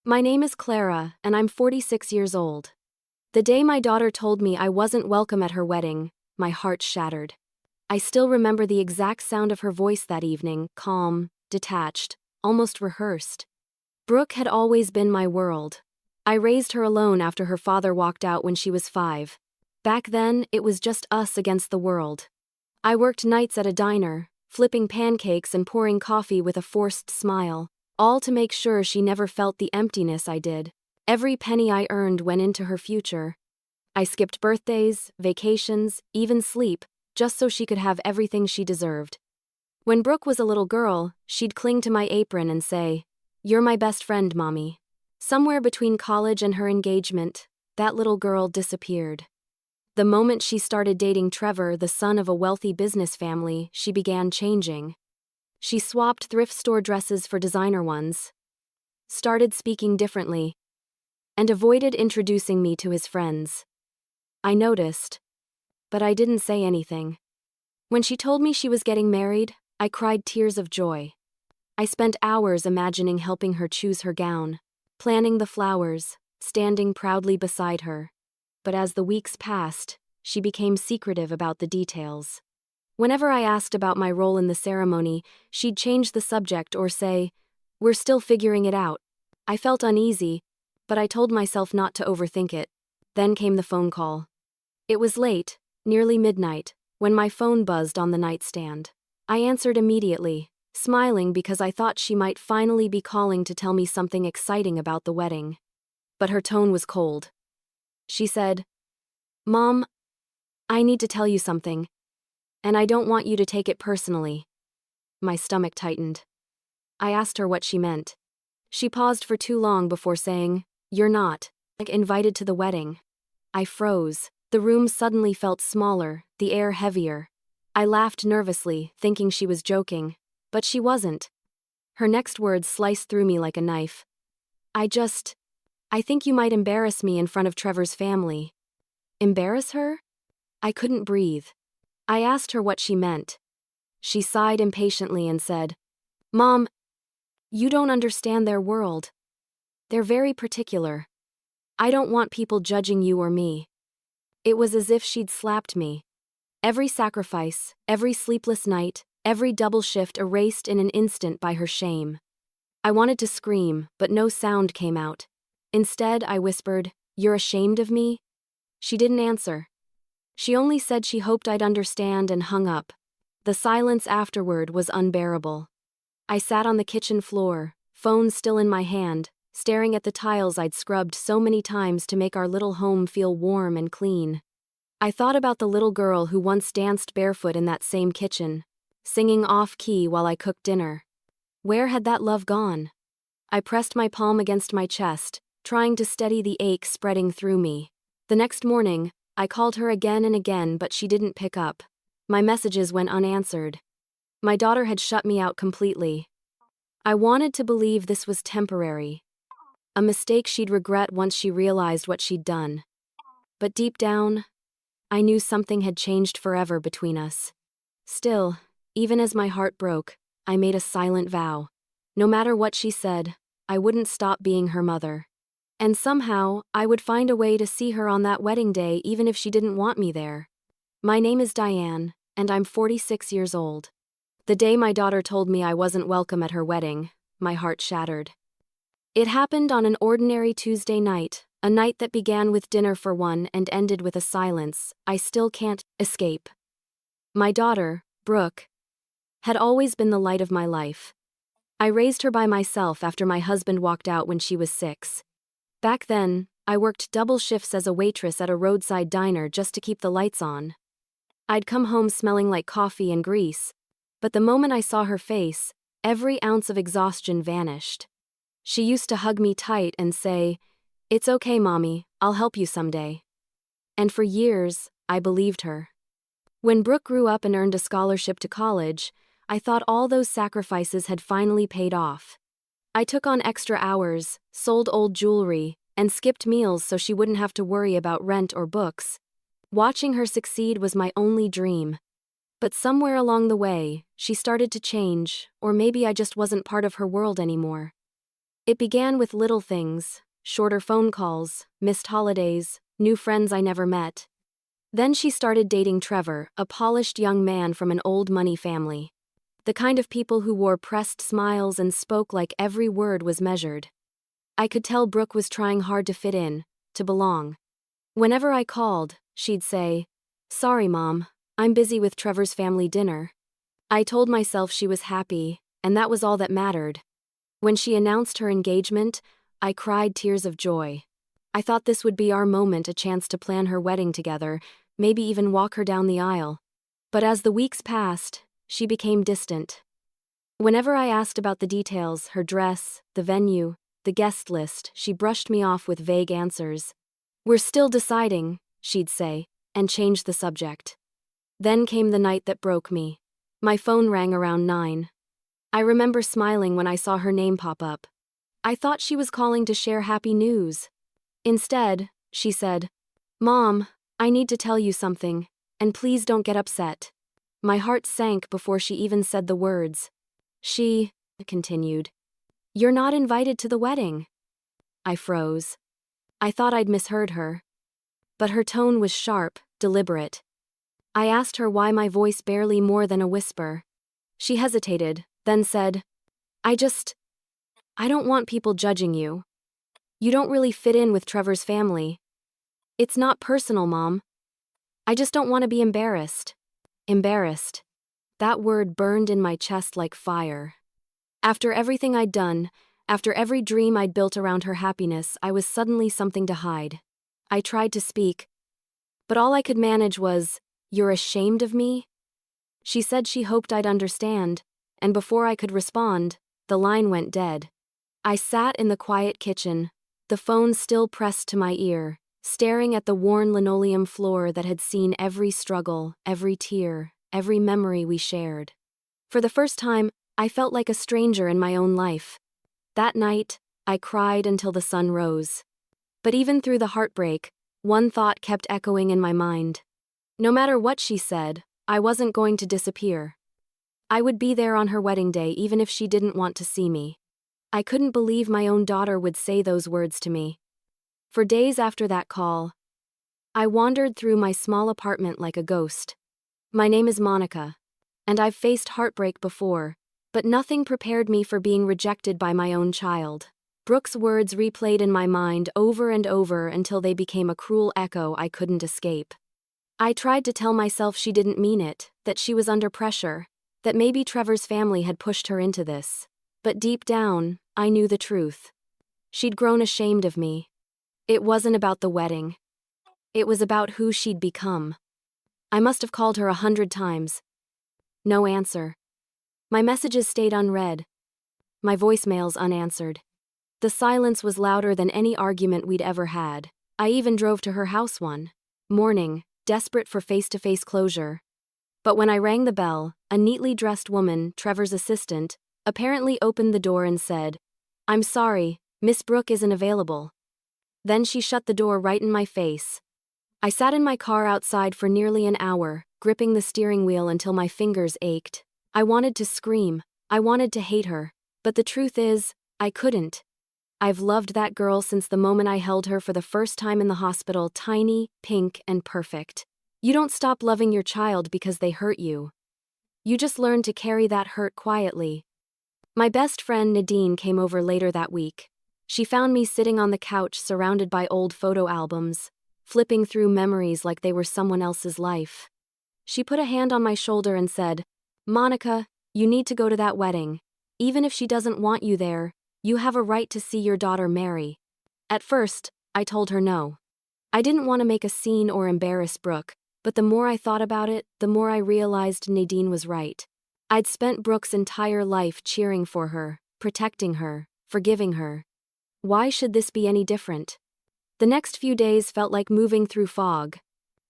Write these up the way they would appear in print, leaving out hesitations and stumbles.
My name is Clara, and I'm 46 years old. The day my daughter told me I wasn't welcome at her wedding, my heart shattered. I still remember the exact sound of her voice that evening, calm, detached, almost rehearsed. Brooke had always been my world. I raised her alone after her father walked out when she was 5. Back then, it was just us against the world. I worked nights at a diner, flipping pancakes and pouring coffee with a forced smile, all to make sure she never felt the emptiness I did. Every penny I earned went into her future. I skipped birthdays, vacations, even sleep, just so she could have everything she deserved. When Brooke was a little girl, she'd cling to my apron and say, "You're my best friend, Mommy." Somewhere between college and her engagement, that little girl disappeared. The moment she started dating Trevor, the son of a wealthy business family, she began changing. She swapped thrift store dresses for designer ones, started speaking differently, and avoided introducing me to his friends. I noticed, but I didn't say anything. When she told me she was getting married, I cried tears of joy. I spent hours imagining helping her choose her gown, planning the flowers, standing proudly beside her. But as the weeks passed, she became secretive about the details. Whenever I asked about my role in the ceremony, she'd change the subject or say, "We're still figuring it out." I felt uneasy, but I told myself not to overthink it. Then came the phone call. It was late, nearly midnight, when my phone buzzed on the nightstand. I answered immediately, smiling because I thought she might finally be calling to tell me something exciting about the wedding. But her tone was cold. She said, "Mom, I need to tell you something, and I don't want you to take it personally." My stomach tightened. I asked her what she meant. She paused for too long before saying, "You're not invited to the wedding." I froze. The room suddenly felt smaller, the air heavier. I laughed nervously, thinking she was joking, but she wasn't. Her next words sliced through me like a knife. I think you might embarrass me in front of Trevor's family." Embarrass her? I couldn't breathe. I asked her what she meant. She sighed impatiently and said, "Mom, you don't understand their world. They're very particular. I don't want people judging you or me." It was as if she'd slapped me. Every sacrifice, every sleepless night, every double shift erased in an instant by her shame. I wanted to scream, but no sound came out. Instead, I whispered, "You're ashamed of me?" She didn't answer. She only said she hoped I'd understand and hung up. The silence afterward was unbearable. I sat on the kitchen floor, phone still in my hand, staring at the tiles I'd scrubbed so many times to make our little home feel warm and clean. I thought about the little girl who once danced barefoot in that same kitchen, singing off-key while I cooked dinner. Where had that love gone? I pressed my palm against my chest, trying to steady the ache spreading through me. The next morning, I called her again and again, but she didn't pick up. My messages went unanswered. My daughter had shut me out completely. I wanted to believe this was temporary, a mistake she'd regret once she realized what she'd done. But deep down, I knew something had changed forever between us. Still, even as my heart broke, I made a silent vow. No matter what she said, I wouldn't stop being her mother. And somehow, I would find a way to see her on that wedding day even if she didn't want me there. My name is Diane, and I'm 46 years old. The day my daughter told me I wasn't welcome at her wedding, my heart shattered. It happened on an ordinary Tuesday night, a night that began with dinner for one and ended with a silence I still can't escape. My daughter, Brooke, had always been the light of my life. I raised her by myself after my husband walked out when she was 6. Back then, I worked double shifts as a waitress at a roadside diner just to keep the lights on. I'd come home smelling like coffee and grease, but the moment I saw her face, every ounce of exhaustion vanished. She used to hug me tight and say, "It's okay, Mommy, I'll help you someday." And for years, I believed her. When Brooke grew up and earned a scholarship to college, I thought all those sacrifices had finally paid off. I took on extra hours, sold old jewelry, and skipped meals so she wouldn't have to worry about rent or books. Watching her succeed was my only dream. But somewhere along the way, she started to change, or maybe I just wasn't part of her world anymore. It began with little things, shorter phone calls, missed holidays, new friends I never met. Then she started dating Trevor, a polished young man from an old money family. The kind of people who wore pressed smiles and spoke like every word was measured. I could tell Brooke was trying hard to fit in, to belong. Whenever I called, she'd say, "Sorry, Mom, I'm busy with Trevor's family dinner." I told myself she was happy, and that was all that mattered. When she announced her engagement, I cried tears of joy. I thought this would be our moment, a chance to plan her wedding together, maybe even walk her down the aisle. But as the weeks passed, she became distant. Whenever I asked about the details, her dress, the venue, the guest list, she brushed me off with vague answers. "We're still deciding," she'd say, and change the subject. Then came the night that broke me. My phone rang around 9. I remember smiling when I saw her name pop up. I thought she was calling to share happy news. Instead, she said, "Mom, I need to tell you something, and please don't get upset." My heart sank before she even said the words. She continued, "You're not invited to the wedding." I froze. I thought I'd misheard her. But her tone was sharp, deliberate. I asked her why, my voice barely more than a whisper. She hesitated, then said, I don't want people judging you. You don't really fit in with Trevor's family. It's not personal, Mom. I just don't want to be embarrassed." Embarrassed. That word burned in my chest like fire. After everything I'd done, after every dream I'd built around her happiness, I was suddenly something to hide. I tried to speak, but all I could manage was, "You're ashamed of me?" She said she hoped I'd understand, and before I could respond, the line went dead. I sat in the quiet kitchen, the phone still pressed to my ear, staring at the worn linoleum floor that had seen every struggle, every tear, every memory we shared. For the first time, I felt like a stranger in my own life. That night, I cried until the sun rose. But even through the heartbreak, one thought kept echoing in my mind. No matter what she said, I wasn't going to disappear. I would be there on her wedding day even if she didn't want to see me. I couldn't believe my own daughter would say those words to me. For days after that call, I wandered through my small apartment like a ghost. My name is Monica, and I've faced heartbreak before, but nothing prepared me for being rejected by my own child. Brooke's words replayed in my mind over and over until they became a cruel echo I couldn't escape. I tried to tell myself she didn't mean it, that she was under pressure, that maybe Trevor's family had pushed her into this. But deep down, I knew the truth. She'd grown ashamed of me. It wasn't about the wedding. It was about who she'd become. I must have called her 100 times. No answer. My messages stayed unread. My voicemails unanswered. The silence was louder than any argument we'd ever had. I even drove to her house one morning, desperate for face-to-face closure. But when I rang the bell, a neatly dressed woman, Trevor's assistant, apparently opened the door and said, "I'm sorry, Miss Brooke isn't available." Then she shut the door right in my face. I sat in my car outside for nearly an hour, gripping the steering wheel until my fingers ached. I wanted to scream. I wanted to hate her. But the truth is, I couldn't. I've loved that girl since the moment I held her for the first time in the hospital, tiny, pink, and perfect. You don't stop loving your child because they hurt you. You just learn to carry that hurt quietly. My best friend Nadine came over later that week. She found me sitting on the couch surrounded by old photo albums, flipping through memories like they were someone else's life. She put a hand on my shoulder and said, "Monica, you need to go to that wedding. Even if she doesn't want you there, you have a right to see your daughter marry." At first, I told her no. I didn't want to make a scene or embarrass Brooke, but the more I thought about it, the more I realized Nadine was right. I'd spent Brooke's entire life cheering for her, protecting her, forgiving her. Why should this be any different? The next few days felt like moving through fog.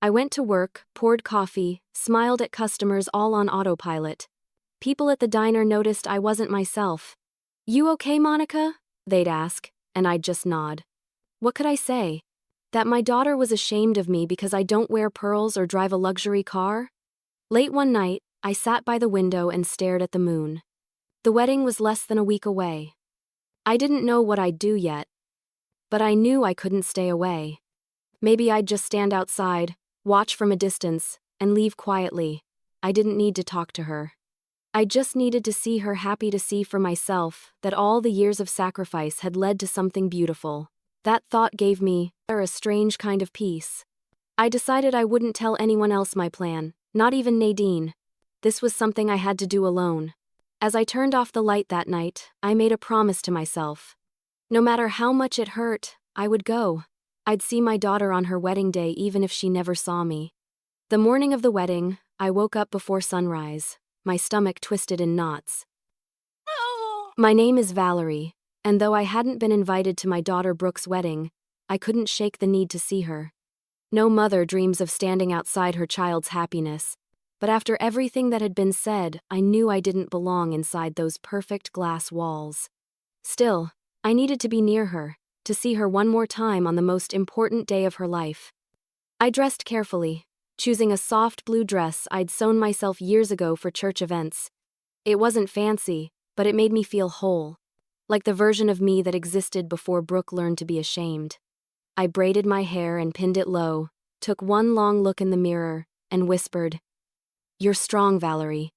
I went to work, poured coffee, smiled at customers, all on autopilot. People at the diner noticed I wasn't myself. "You okay, Monica?" they'd ask, and I'd just nod. What could I say? That my daughter was ashamed of me because I don't wear pearls or drive a luxury car? Late one night, I sat by the window and stared at the moon. The wedding was less than a week away. I didn't know what I'd do yet, but I knew I couldn't stay away. Maybe I'd just stand outside, watch from a distance, and leave quietly. I didn't need to talk to her. I just needed to see her happy, to see for myself that all the years of sacrifice had led to something beautiful. That thought gave me a strange kind of peace. I decided I wouldn't tell anyone else my plan, not even Nadine. This was something I had to do alone. As I turned off the light that night, I made a promise to myself. No matter how much it hurt, I would go. I'd see my daughter on her wedding day even if she never saw me. The morning of the wedding, I woke up before sunrise, my stomach twisted in knots. My name is Valerie, and though I hadn't been invited to my daughter Brooke's wedding, I couldn't shake the need to see her. No mother dreams of standing outside her child's happiness, but after everything that had been said, I knew I didn't belong inside those perfect glass walls. Still, I needed to be near her, to see her one more time on the most important day of her life. I dressed carefully, choosing a soft blue dress I'd sewn myself years ago for church events. It wasn't fancy, but it made me feel whole, like the version of me that existed before Brooke learned to be ashamed. I braided my hair and pinned it low, took one long look in the mirror, and whispered, "You're strong, Valerie.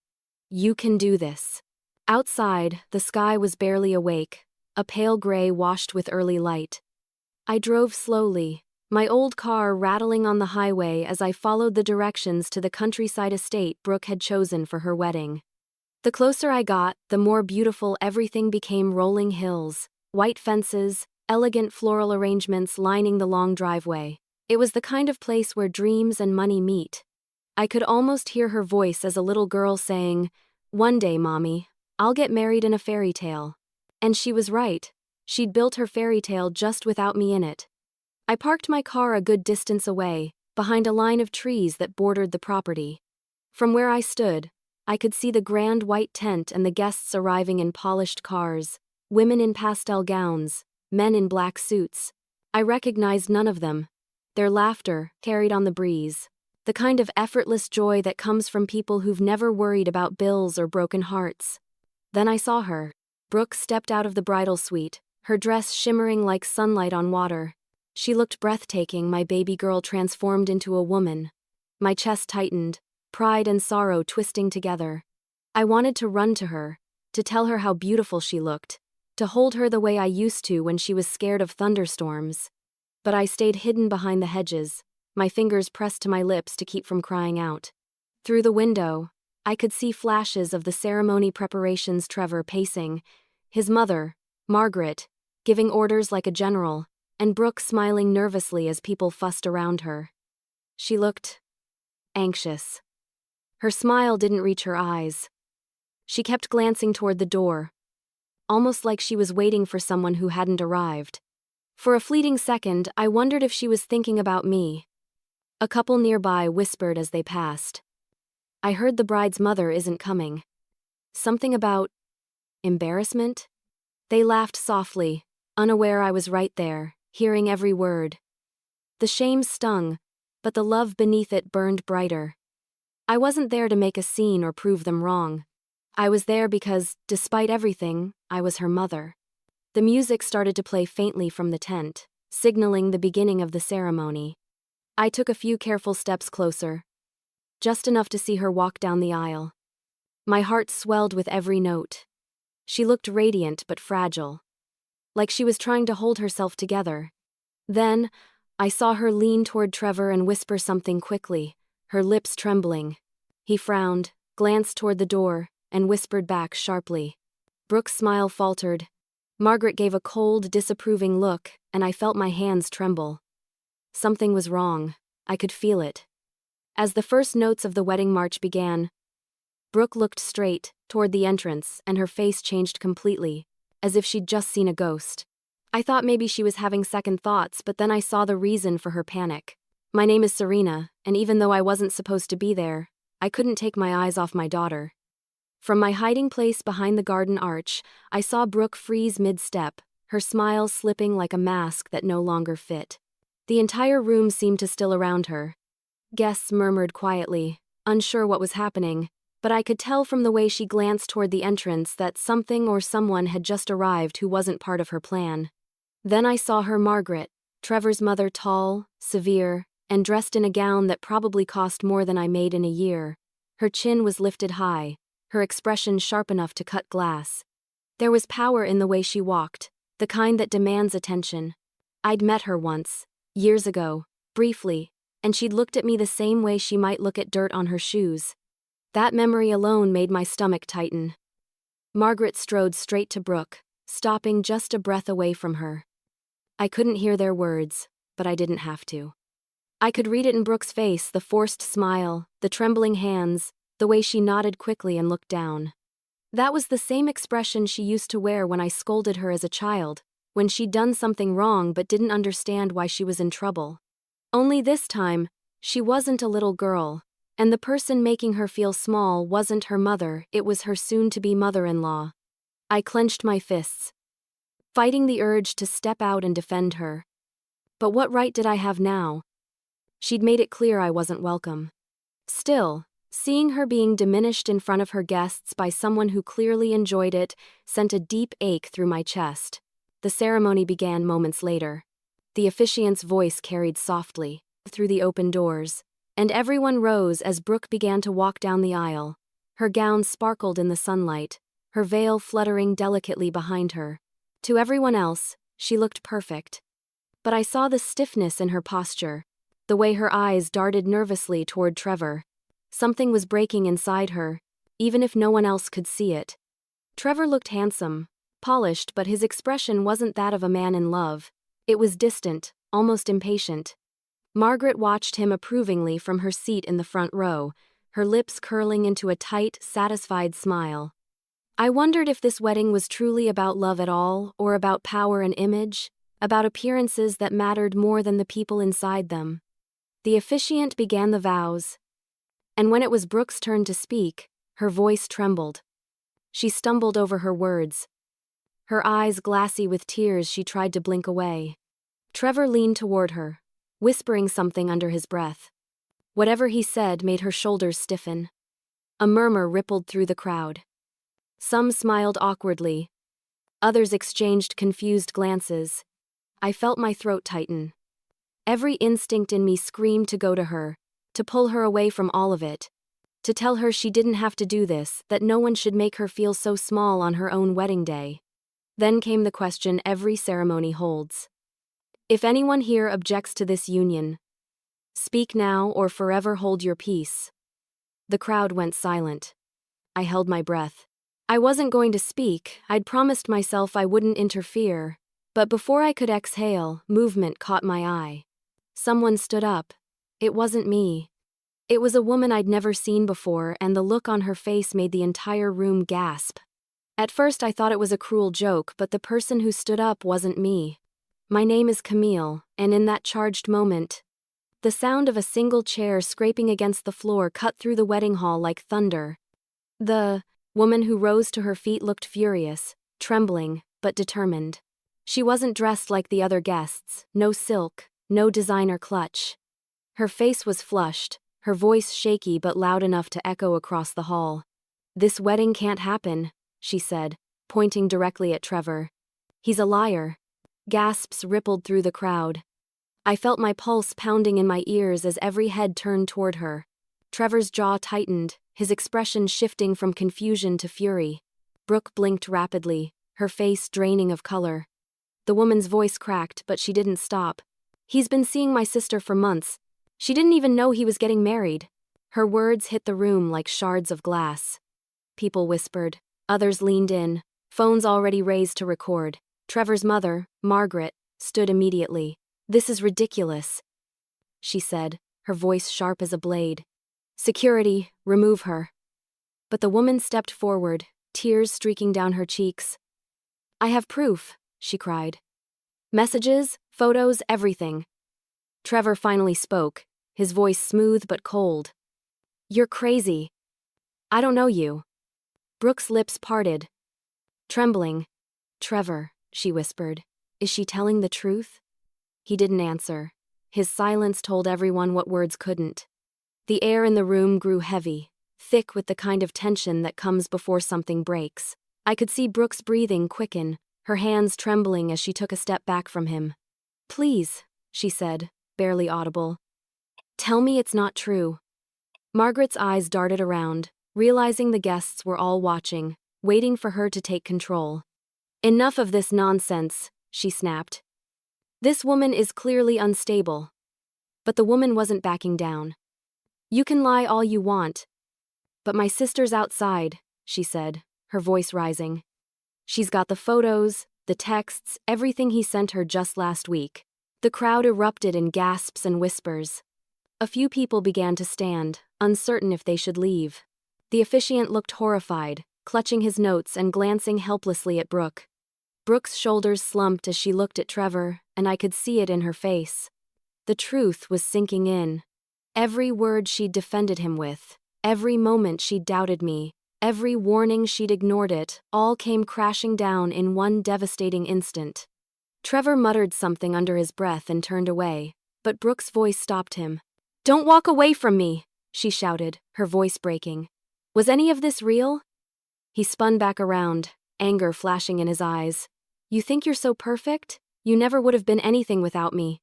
You can do this." Outside, the sky was barely awake, a pale gray washed with early light. I drove slowly, my old car rattling on the highway as I followed the directions to the countryside estate Brooke had chosen for her wedding. The closer I got, the more beautiful everything became: rolling hills, white fences, elegant floral arrangements lining the long driveway. It was the kind of place where dreams and money meet. I could almost hear her voice as a little girl saying, "One day, Mommy, I'll get married in a fairy tale." And she was right. She'd built her fairy tale just without me in it. I parked my car a good distance away, behind a line of trees that bordered the property. From where I stood, I could see the grand white tent and the guests arriving in polished cars, women in pastel gowns, men in black suits. I recognized none of them. Their laughter carried on the breeze, the kind of effortless joy that comes from people who've never worried about bills or broken hearts. Then I saw her. Brooke stepped out of the bridal suite, her dress shimmering like sunlight on water. She looked breathtaking, my baby girl transformed into a woman. My chest tightened, pride and sorrow twisting together. I wanted to run to her, to tell her how beautiful she looked, to hold her the way I used to when she was scared of thunderstorms. But I stayed hidden behind the hedges, my fingers pressed to my lips to keep from crying out. Through the window, I could see flashes of the ceremony preparations: Trevor pacing, his mother, Margaret, giving orders like a general, and Brooke smiling nervously as people fussed around her. She looked anxious. Her smile didn't reach her eyes. She kept glancing toward the door, almost like she was waiting for someone who hadn't arrived. For a fleeting second, I wondered if she was thinking about me. A couple nearby whispered as they passed, "I heard the bride's mother isn't coming." Something about embarrassment? They laughed softly, unaware I was right there, hearing every word. The shame stung, but the love beneath it burned brighter. I wasn't there to make a scene or prove them wrong. I was there because, despite everything, I was her mother. The music started to play faintly from the tent, signaling the beginning of the ceremony. I took a few careful steps closer, just enough to see her walk down the aisle. My heart swelled with every note. She looked radiant but fragile, like she was trying to hold herself together. Then, I saw her lean toward Trevor and whisper something quickly, her lips trembling. He frowned, glanced toward the door, and whispered back sharply. Brooke's smile faltered. Margaret gave a cold, disapproving look, and I felt my hands tremble. Something was wrong. I could feel it. As the first notes of the wedding march began, Brooke looked straight toward the entrance, and her face changed completely, as if she'd just seen a ghost. I thought maybe she was having second thoughts, but then I saw the reason for her panic. My name is Serena, and even though I wasn't supposed to be there, I couldn't take my eyes off my daughter. From my hiding place behind the garden arch, I saw Brooke freeze mid-step, her smile slipping like a mask that no longer fit. The entire room seemed to still around her. Guests murmured quietly, unsure what was happening, but I could tell from the way she glanced toward the entrance that something or someone had just arrived who wasn't part of her plan. Then I saw her, Margaret, Trevor's mother, tall, severe, and dressed in a gown that probably cost more than I made in a year. Her chin was lifted high, her expression sharp enough to cut glass. There was power in the way she walked, the kind that demands attention. I'd met her once, years ago, briefly, and she'd looked at me the same way she might look at dirt on her shoes. That memory alone made my stomach tighten. Margaret strode straight to Brooke, stopping just a breath away from her. I couldn't hear their words, but I didn't have to. I could read it in Brooke's face, the forced smile, the trembling hands, the way she nodded quickly and looked down. That was the same expression she used to wear when I scolded her as a child, when she'd done something wrong but didn't understand why she was in trouble. Only this time, she wasn't a little girl, and the person making her feel small wasn't her mother, it was her soon-to-be mother-in-law. I clenched my fists, fighting the urge to step out and defend her. But what right did I have now? She'd made it clear I wasn't welcome. Still, seeing her being diminished in front of her guests by someone who clearly enjoyed it sent a deep ache through my chest. The ceremony began moments later. The officiant's voice carried softly through the open doors, and everyone rose as Brooke began to walk down the aisle. Her gown sparkled in the sunlight, her veil fluttering delicately behind her. To everyone else, she looked perfect. But I saw the stiffness in her posture, the way her eyes darted nervously toward Trevor. Something was breaking inside her, even if no one else could see it. Trevor looked handsome, polished, but his expression wasn't that of a man in love. It was distant, almost impatient. Margaret watched him approvingly from her seat in the front row, her lips curling into a tight, satisfied smile. I wondered if this wedding was truly about love at all, or about power and image, about appearances that mattered more than the people inside them. The officiant began the vows, and when it was Brooke's turn to speak, her voice trembled. She stumbled over her words. Her eyes glassy with tears, she tried to blink away. Trevor leaned toward her, whispering something under his breath. Whatever he said made her shoulders stiffen. A murmur rippled through the crowd. Some smiled awkwardly. Others exchanged confused glances. I felt my throat tighten. Every instinct in me screamed to go to her, to pull her away from all of it, to tell her she didn't have to do this, that no one should make her feel so small on her own wedding day. Then came the question every ceremony holds. If anyone here objects to this union, speak now or forever hold your peace. The crowd went silent. I held my breath. I wasn't going to speak, I'd promised myself I wouldn't interfere, but before I could exhale, movement caught my eye. Someone stood up. It wasn't me. It was a woman I'd never seen before, and the look on her face made the entire room gasp. At first I thought it was a cruel joke, but the person who stood up wasn't me. My name is Camille, and in that charged moment, the sound of a single chair scraping against the floor cut through the wedding hall like thunder. The woman who rose to her feet looked furious, trembling, but determined. She wasn't dressed like the other guests, no silk, no designer clutch. Her face was flushed, her voice shaky but loud enough to echo across the hall. "This wedding can't happen," she said, pointing directly at Trevor. "He's a liar." Gasps rippled through the crowd. I felt my pulse pounding in my ears as every head turned toward her. Trevor's jaw tightened, his expression shifting from confusion to fury. Brooke blinked rapidly, her face draining of color. The woman's voice cracked, but she didn't stop. "He's been seeing my sister for months. She didn't even know he was getting married." Her words hit the room like shards of glass. People whispered. Others leaned in, phones already raised to record. Trevor's mother, Margaret, stood immediately. "This is ridiculous," she said, her voice sharp as a blade. "Security, remove her." But the woman stepped forward, tears streaking down her cheeks. "I have proof," she cried. "Messages, photos, everything." Trevor finally spoke, his voice smooth but cold. "You're crazy. I don't know you." Brooke's lips parted. Trembling. "Trevor," she whispered, "is she telling the truth?" He didn't answer. His silence told everyone what words couldn't. The air in the room grew heavy, thick with the kind of tension that comes before something breaks. I could see Brooke's breathing quicken, her hands trembling as she took a step back from him. "Please," she said, barely audible. "Tell me it's not true." Margaret's eyes darted around, realizing the guests were all watching, waiting for her to take control. "Enough of this nonsense," she snapped. "This woman is clearly unstable." But the woman wasn't backing down. "You can lie all you want. But my sister's outside," she said, her voice rising. "She's got the photos, the texts, everything he sent her just last week." The crowd erupted in gasps and whispers. A few people began to stand, uncertain if they should leave. The officiant looked horrified, clutching his notes and glancing helplessly at Brooke. Brooke's shoulders slumped as she looked at Trevor, and I could see it in her face. The truth was sinking in. Every word she'd defended him with, every moment she'd doubted me, every warning she'd ignored it, all came crashing down in one devastating instant. Trevor muttered something under his breath and turned away, but Brooke's voice stopped him. "Don't walk away from me," she shouted, her voice breaking. "Was any of this real?" He spun back around, anger flashing in his eyes. "You think you're so perfect? You never would have been anything without me."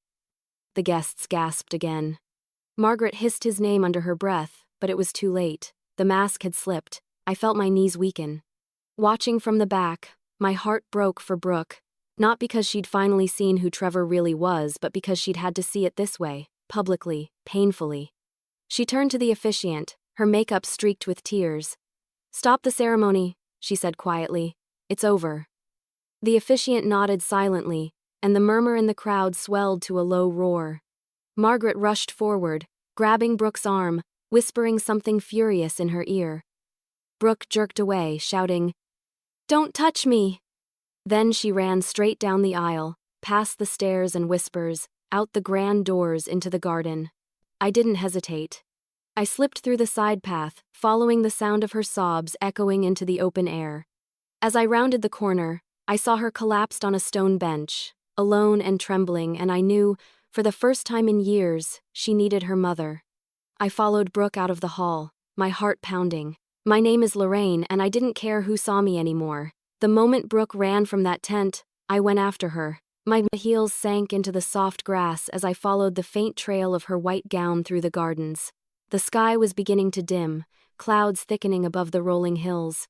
The guests gasped again. Margaret hissed his name under her breath, but it was too late. The mask had slipped. I felt my knees weaken. Watching from the back, my heart broke for Brooke, not because she'd finally seen who Trevor really was, but because she'd had to see it this way, publicly, painfully. She turned to the officiant, her makeup streaked with tears. "Stop the ceremony," she said quietly. "It's over." The officiant nodded silently, and the murmur in the crowd swelled to a low roar. Margaret rushed forward, grabbing Brooke's arm, whispering something furious in her ear. Brooke jerked away, shouting, "Don't touch me!" Then she ran straight down the aisle, past the stairs and whispers, out the grand doors into the garden. I didn't hesitate. I slipped through the side path, following the sound of her sobs echoing into the open air. As I rounded the corner, I saw her collapsed on a stone bench, alone and trembling, and I knew, for the first time in years, she needed her mother. I followed Brooke out of the hall, my heart pounding. My name is Lorraine, and I didn't care who saw me anymore. The moment Brooke ran from that tent, I went after her. My heels sank into the soft grass as I followed the faint trail of her white gown through the gardens. The sky was beginning to dim, clouds thickening above the rolling hills.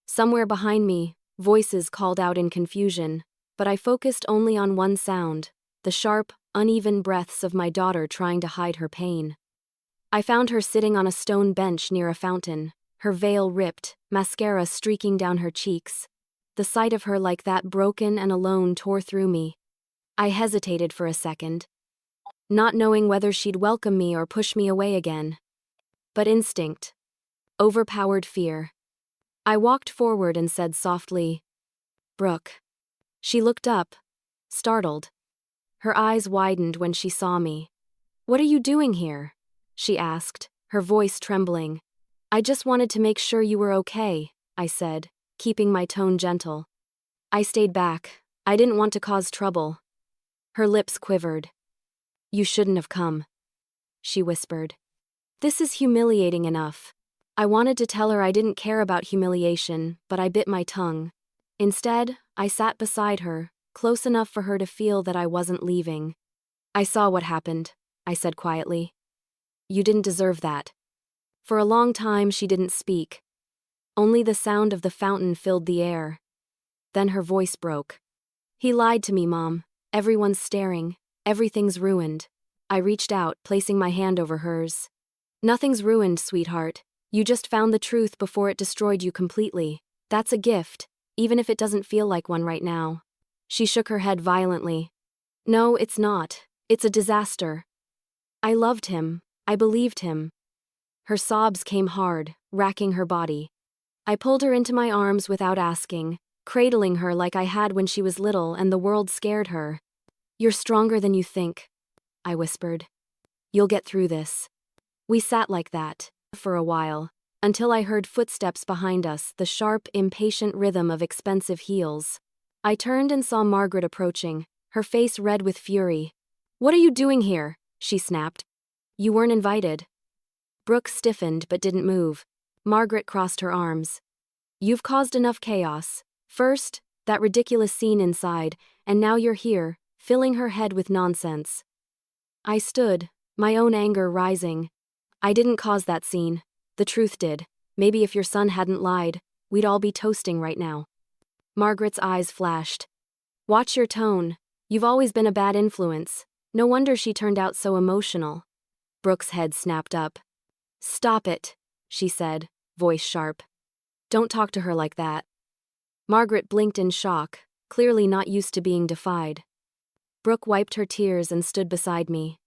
Somewhere behind me, voices called out in confusion, but I focused only on one sound, the sharp, uneven breaths of my daughter trying to hide her pain. I found her sitting on a stone bench near a fountain, her veil ripped, mascara streaking down her cheeks. The sight of her like that broken and alone tore through me. I hesitated for a second, not knowing whether she'd welcome me or push me away again. But instinct overpowered fear. I walked forward and said softly, "Brooke." She looked up, startled. Her eyes widened when she saw me. "What are you doing here?" she asked, her voice trembling. "I just wanted to make sure you were okay," I said, keeping my tone gentle. I stayed back. I didn't want to cause trouble. Her lips quivered. "You shouldn't have come," she whispered. "This is humiliating enough." I wanted to tell her I didn't care about humiliation, but I bit my tongue. Instead, I sat beside her, close enough for her to feel that I wasn't leaving. "I saw what happened," I said quietly. "You didn't deserve that." For a long time she didn't speak. Only the sound of the fountain filled the air. Then her voice broke. "He lied to me, Mom. Everyone's staring. Everything's ruined." I reached out, placing my hand over hers. "Nothing's ruined, sweetheart. You just found the truth before it destroyed you completely. That's a gift, even if it doesn't feel like one right now." She shook her head violently. "No, it's not. It's a disaster. I loved him. I believed him." Her sobs came hard, racking her body. I pulled her into my arms without asking, cradling her like I had when she was little and the world scared her. "You're stronger than you think," I whispered. "You'll get through this." We sat like that, for a while, until I heard footsteps behind us, the sharp, impatient rhythm of expensive heels. I turned and saw Margaret approaching, her face red with fury. "What are you doing here?" she snapped. "You weren't invited." Brooke stiffened but didn't move. Margaret crossed her arms. You've caused enough chaos. First, that ridiculous scene inside, and now you're here, filling her head with nonsense. I stood, my own anger rising. I didn't cause that scene. The truth did. Maybe if your son hadn't lied, we'd all be toasting right now. Margaret's eyes flashed. Watch your tone. You've always been a bad influence. No wonder she turned out so emotional. Brooke's head snapped up. Stop it, she said, voice sharp. Don't talk to her like that. Margaret blinked in shock, clearly not used to being defied. Brooke wiped her tears and stood beside me.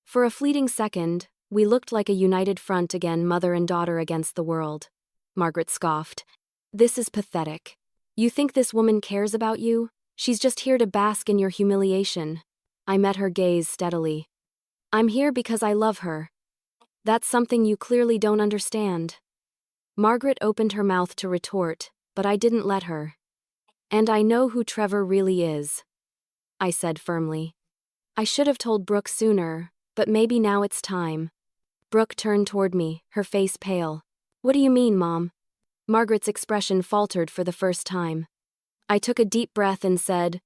For a fleeting second, we looked like a united front again, mother and daughter against the world. Margaret scoffed. This is pathetic. You think this woman cares about you? She's just here to bask in your humiliation. I met her gaze steadily. I'm here because I love her. That's something you clearly don't understand. Margaret opened her mouth to retort, but I didn't let her. And I know who Trevor really is, I said firmly. I should have told Brooke sooner, but maybe now it's time. Brooke turned toward me, her face pale. What do you mean, Mom? Margaret's expression faltered for the first time. I took a deep breath and said,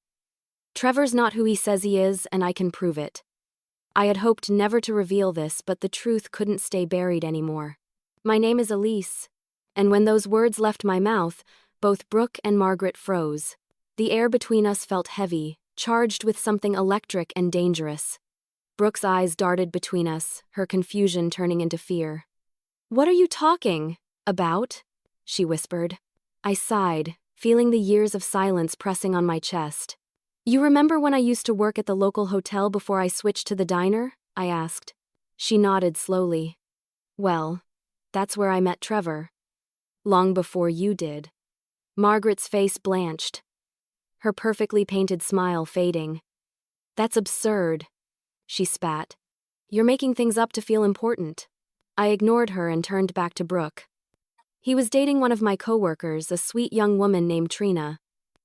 Trevor's not who he says he is, and I can prove it. I had hoped never to reveal this, but the truth couldn't stay buried anymore. My name is Elise. And when those words left my mouth, both Brooke and Margaret froze. The air between us felt heavy, charged with something electric and dangerous. Brooke's eyes darted between us, her confusion turning into fear. What are you talking about? She whispered. I sighed, feeling the years of silence pressing on my chest. You remember when I used to work at the local hotel before I switched to the diner? I asked. She nodded slowly. Well, that's where I met Trevor. Long before you did. Margaret's face blanched, her perfectly painted smile fading. That's absurd, she spat. You're making things up to feel important. I ignored her and turned back to Brooke. He was dating one of my coworkers, a sweet young woman named Trina.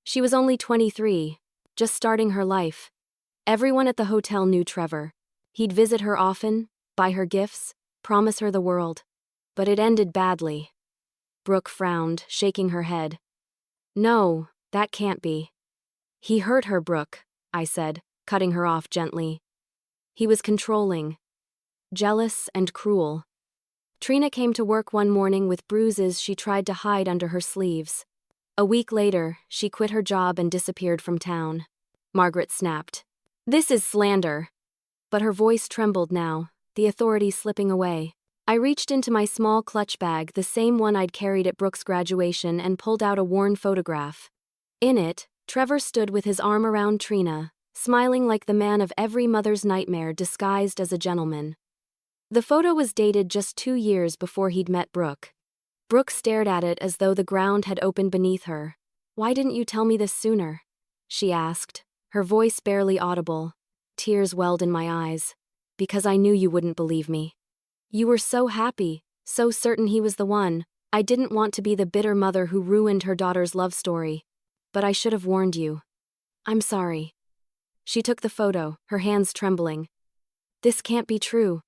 She was only 23, just starting her life. Everyone at the hotel knew Trevor. He'd visit her often, buy her gifts, promise her the world. But it ended badly. Brooke frowned, shaking her head. No, that can't be. He hurt her, Brooke, I said, cutting her off gently. He was controlling, jealous and cruel. Trina came to work one morning with bruises she tried to hide under her sleeves. A week later, she quit her job and disappeared from town. Margaret snapped. This is slander. But her voice trembled now, the authorities slipping away. I reached into my small clutch bag, the same one I'd carried at Brooke's graduation, and pulled out a worn photograph. In it, Trevor stood with his arm around Trina, smiling like the man of every mother's nightmare disguised as a gentleman. The photo was dated just 2 years before he'd met Brooke. Brooke stared at it as though the ground had opened beneath her. Why didn't you tell me this sooner? She asked, her voice barely audible. Tears welled in my eyes. Because I knew you wouldn't believe me. You were so happy, so certain he was the one. I didn't want to be the bitter mother who ruined her daughter's love story. But I should have warned you. I'm sorry. She took the photo, her hands trembling. This can't be true,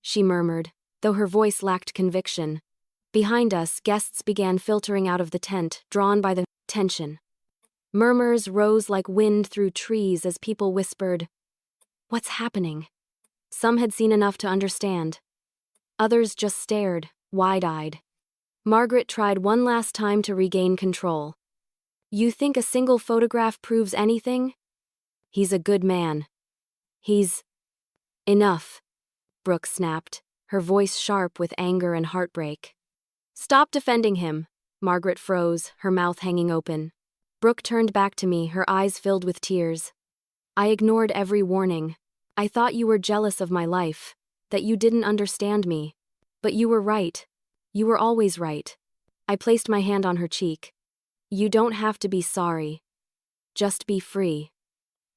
she murmured, though her voice lacked conviction. Behind us, guests began filtering out of the tent, drawn by the tension. Murmurs rose like wind through trees as people whispered, "What's happening?" Some had seen enough to understand. Others just stared, wide-eyed. Margaret tried one last time to regain control. You think a single photograph proves anything? He's a good man. He's... Enough, Brooke snapped, her voice sharp with anger and heartbreak. Stop defending him. Margaret froze, her mouth hanging open. Brooke turned back to me, her eyes filled with tears. I ignored every warning. I thought you were jealous of my life, that you didn't understand me. But you were right. You were always right. I placed my hand on her cheek. You don't have to be sorry. Just be free.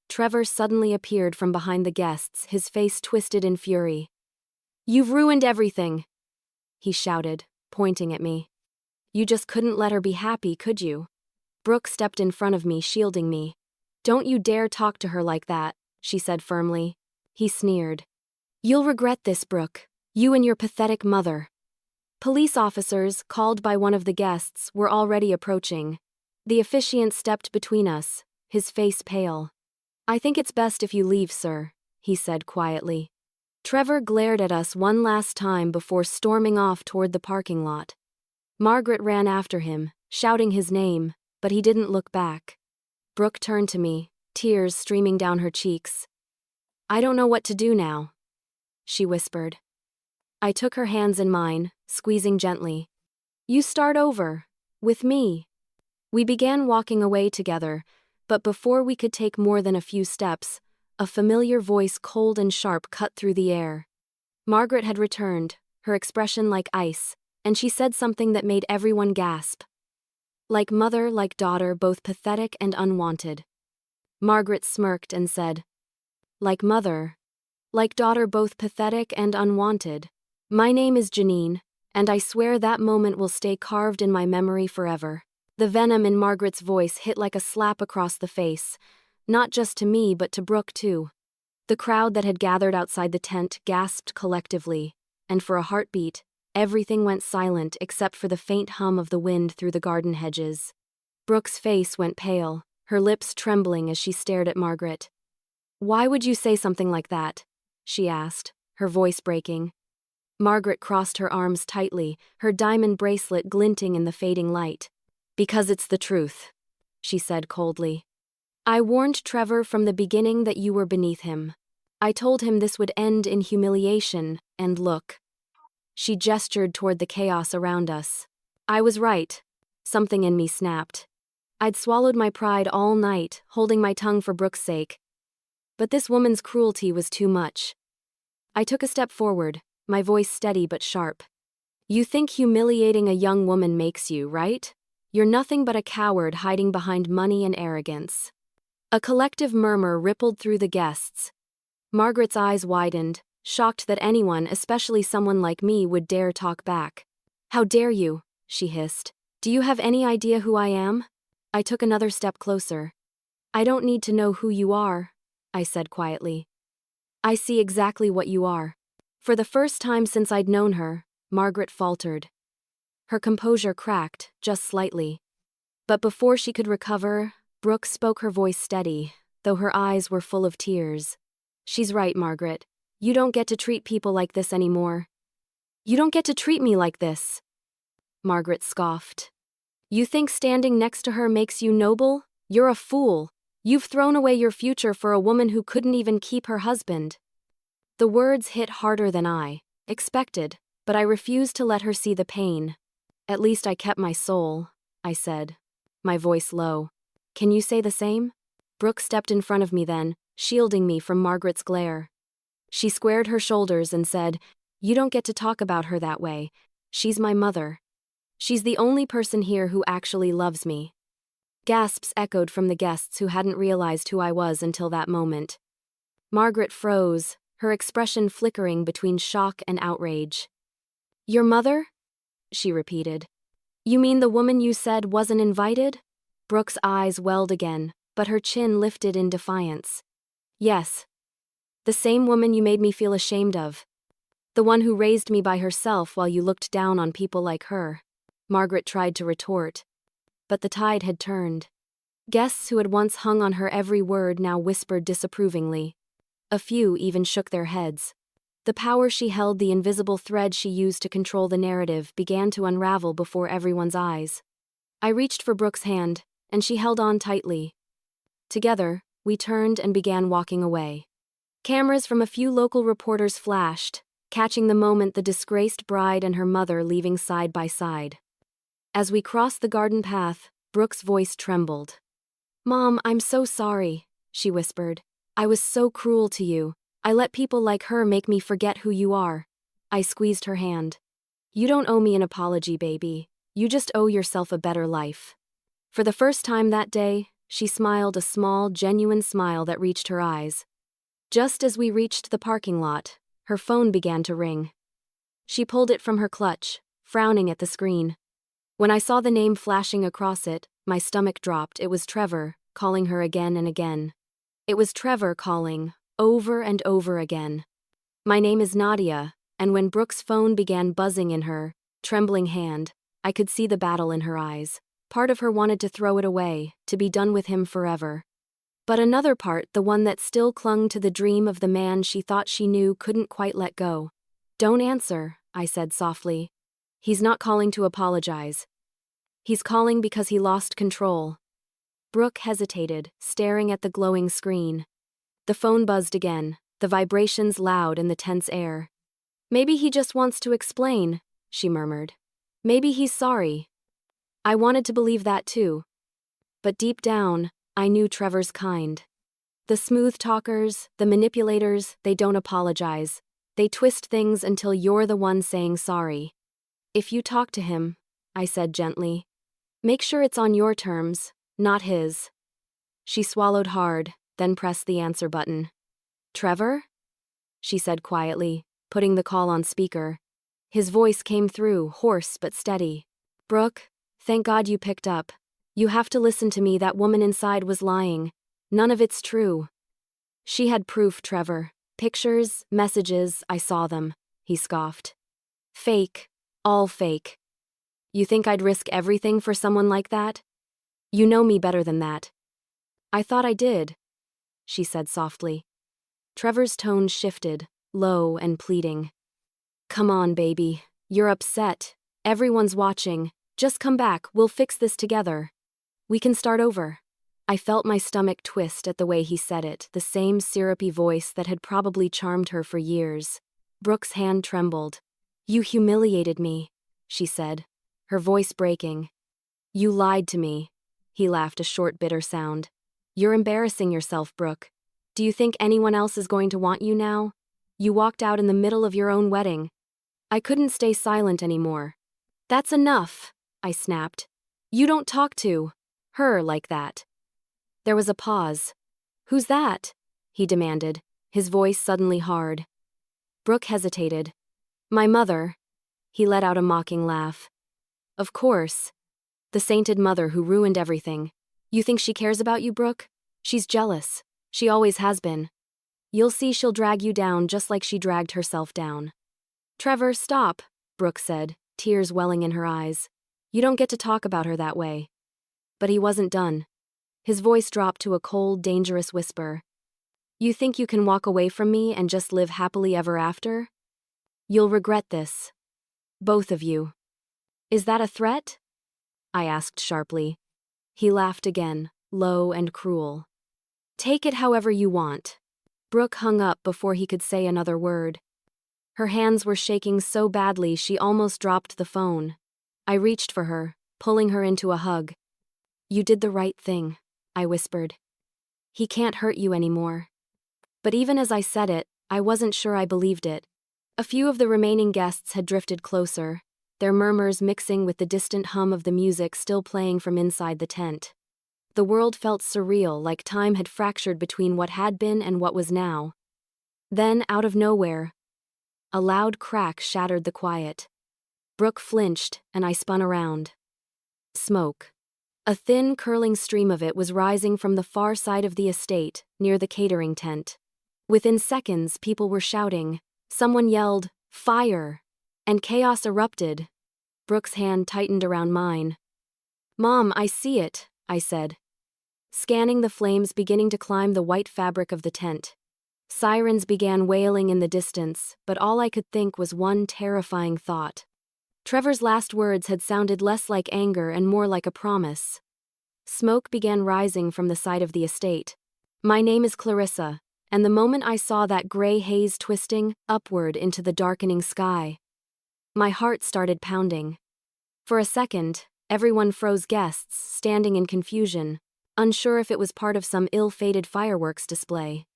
Trevor suddenly appeared from behind the guests, his face twisted in fury. You've ruined everything, he shouted, pointing at me. You just couldn't let her be happy, could you? Brooke stepped in front of me, shielding me. Don't you dare talk to her like that, she said firmly. He sneered. You'll regret this, Brooke. You and your pathetic mother. Police officers, called by one of the guests, were already approaching. The officiant stepped between us, his face pale. "I think it's best if you leave, sir," he said quietly. Trevor glared at us one last time before storming off toward the parking lot. Margaret ran after him, shouting his name, but he didn't look back. Brooke turned to me, tears streaming down her cheeks. "I don't know what to do now," she whispered. I took her hands in mine, squeezing gently. "You start over. With me." We began walking away together, but before we could take more than a few steps, a familiar voice cold and sharp cut through the air. Margaret had returned, her expression like ice, and she said something that made everyone gasp. "Like mother, like daughter, both pathetic and unwanted." Margaret smirked and said, "Like mother, like daughter, both pathetic and unwanted. My name is Janine, and I swear that moment will stay carved in my memory forever." The venom in Margaret's voice hit like a slap across the face, not just to me but to Brooke too. The crowd that had gathered outside the tent gasped collectively, and for a heartbeat, everything went silent except for the faint hum of the wind through the garden hedges. Brooke's face went pale, her lips trembling as she stared at Margaret. "Why would you say something like that?" she asked, her voice breaking. Margaret crossed her arms tightly, her diamond bracelet glinting in the fading light. "Because it's the truth," she said coldly. "I warned Trevor from the beginning that you were beneath him. I told him this would end in humiliation, and look." She gestured toward the chaos around us. I was right. Something in me snapped. I'd swallowed my pride all night, holding my tongue for Brooke's sake. But this woman's cruelty was too much. I took a step forward, my voice steady but sharp. "You think humiliating a young woman makes you, right? You're nothing but a coward hiding behind money and arrogance." A collective murmur rippled through the guests. Margaret's eyes widened, shocked that anyone, especially someone like me, would dare talk back. "How dare you?" she hissed. "Do you have any idea who I am?" I took another step closer. "I don't need to know who you are," I said quietly. "I see exactly what you are." For the first time since I'd known her, Margaret faltered. Her composure cracked, just slightly. But before she could recover, Brooke spoke, her voice steady, though her eyes were full of tears. "She's right, Margaret. You don't get to treat people like this anymore." "You don't get to treat me like this," Margaret scoffed. "You think standing next to her makes you noble? You're a fool. You've thrown away your future for a woman who couldn't even keep her husband." The words hit harder than I expected, but I refused to let her see the pain. "At least I kept my soul," I said, my voice low. "Can you say the same?" Brooke stepped in front of me then, shielding me from Margaret's glare. She squared her shoulders and said, "You don't get to talk about her that way. She's my mother. She's the only person here who actually loves me." Gasps echoed from the guests who hadn't realized who I was until that moment. Margaret froze, her expression flickering between shock and outrage. "Your mother?" she repeated. "You mean the woman you said wasn't invited?" Brooke's eyes welled again, but her chin lifted in defiance. "Yes. The same woman you made me feel ashamed of. The one who raised me by herself while you looked down on people like her." Margaret tried to retort, but the tide had turned. Guests who had once hung on her every word now whispered disapprovingly. A few even shook their heads. The power she held, the invisible thread she used to control the narrative, began to unravel before everyone's eyes. I reached for Brooke's hand, and she held on tightly. Together, we turned and began walking away. Cameras from a few local reporters flashed, catching the moment, the disgraced bride and her mother leaving side by side. As we crossed the garden path, Brooke's voice trembled. "Mom, I'm so sorry," she whispered. "I was so cruel to you. I let people like her make me forget who you are." I squeezed her hand. "You don't owe me an apology, baby. You just owe yourself a better life." For the first time that day, she smiled, a small, genuine smile that reached her eyes. Just as we reached the parking lot, her phone began to ring. She pulled it from her clutch, frowning at the screen. When I saw the name flashing across it, my stomach dropped. It was Trevor, calling her again and again. It was Trevor calling, over and over again. "My name is Nadia," and when Brooke's phone began buzzing in her, Trembling hand. I could see the battle in her eyes. Part of her wanted to throw it away, to be done with him forever. But another part, the one that still clung to the dream of the man she thought she knew, couldn't quite let go. "Don't answer," I said softly. "He's not calling to apologize. He's calling because he lost control." Brooke hesitated, staring at the glowing screen. The phone buzzed again, the vibrations loud in the tense air. "Maybe he just wants to explain," she murmured. "Maybe he's sorry." I wanted to believe that too. But deep down, I knew Trevor's kind. The smooth talkers, the manipulators, they don't apologize. They twist things until you're the one saying sorry. "If you talk to him," I said gently, "make sure it's on your terms, not his." She swallowed hard, then pressed the answer button. "Trevor?" she said quietly, putting the call on speaker. His voice came through, hoarse but steady. "Brooke, thank God you picked up. You have to listen to me, that woman inside was lying. None of it's true." "She had proof, Trevor. Pictures, messages, I saw them," he scoffed. "Fake. All fake. You think I'd risk everything for someone like that? You know me better than that." "I thought I did," she said softly. Trevor's tone shifted, low and pleading. "Come on, baby. You're upset. Everyone's watching. Just come back, we'll fix this together. We can start over." I felt my stomach twist at the way he said it, the same syrupy voice that had probably charmed her for years. Brooke's hand trembled. "You humiliated me," she said, her voice breaking. "You lied to me." He laughed, a short, bitter sound. "You're embarrassing yourself, Brooke. Do you think anyone else is going to want you now? You walked out in the middle of your own wedding." I couldn't stay silent anymore. "That's enough," I snapped. "You don't talk to her like that." There was a pause. "Who's that?" he demanded, his voice suddenly hard. Brooke hesitated. "My mother." He let out a mocking laugh. "Of course. The sainted mother who ruined everything. You think she cares about you, Brooke? She's jealous. She always has been. You'll see she'll drag you down just like she dragged herself down." "Trevor, stop," Brooke said, tears welling in her eyes. "You don't get to talk about her that way." But he wasn't done. His voice dropped to a cold, dangerous whisper. "You think you can walk away from me and just live happily ever after? You'll regret this. Both of you." "Is that a threat?" I asked sharply. He laughed again, low and cruel. "Take it however you want." Brooke hung up before he could say another word. Her hands were shaking so badly she almost dropped the phone. I reached for her, pulling her into a hug. "You did the right thing," I whispered. "He can't hurt you anymore." But even as I said it, I wasn't sure I believed it. A few of the remaining guests had drifted closer, their murmurs mixing with the distant hum of the music still playing from inside the tent. The world felt surreal, like time had fractured between what had been and what was now. Then, out of nowhere, a loud crack shattered the quiet. Brooke flinched, and I spun around. Smoke. A thin, curling stream of it was rising from the far side of the estate, near the catering tent. Within seconds, people were shouting. Someone yelled, "Fire!" And chaos erupted. Brooke's hand tightened around mine. "Mom, I see it," I said, scanning the flames beginning to climb the white fabric of the tent. Sirens began wailing in the distance, but all I could think was one terrifying thought. Trevor's last words had sounded less like anger and more like a promise. Smoke began rising from the side of the estate. "My name is Clarissa," and the moment I saw that gray haze twisting upward into the darkening sky, my heart started pounding. For a second, everyone froze, guests standing in confusion, unsure if it was part of some ill-fated fireworks display.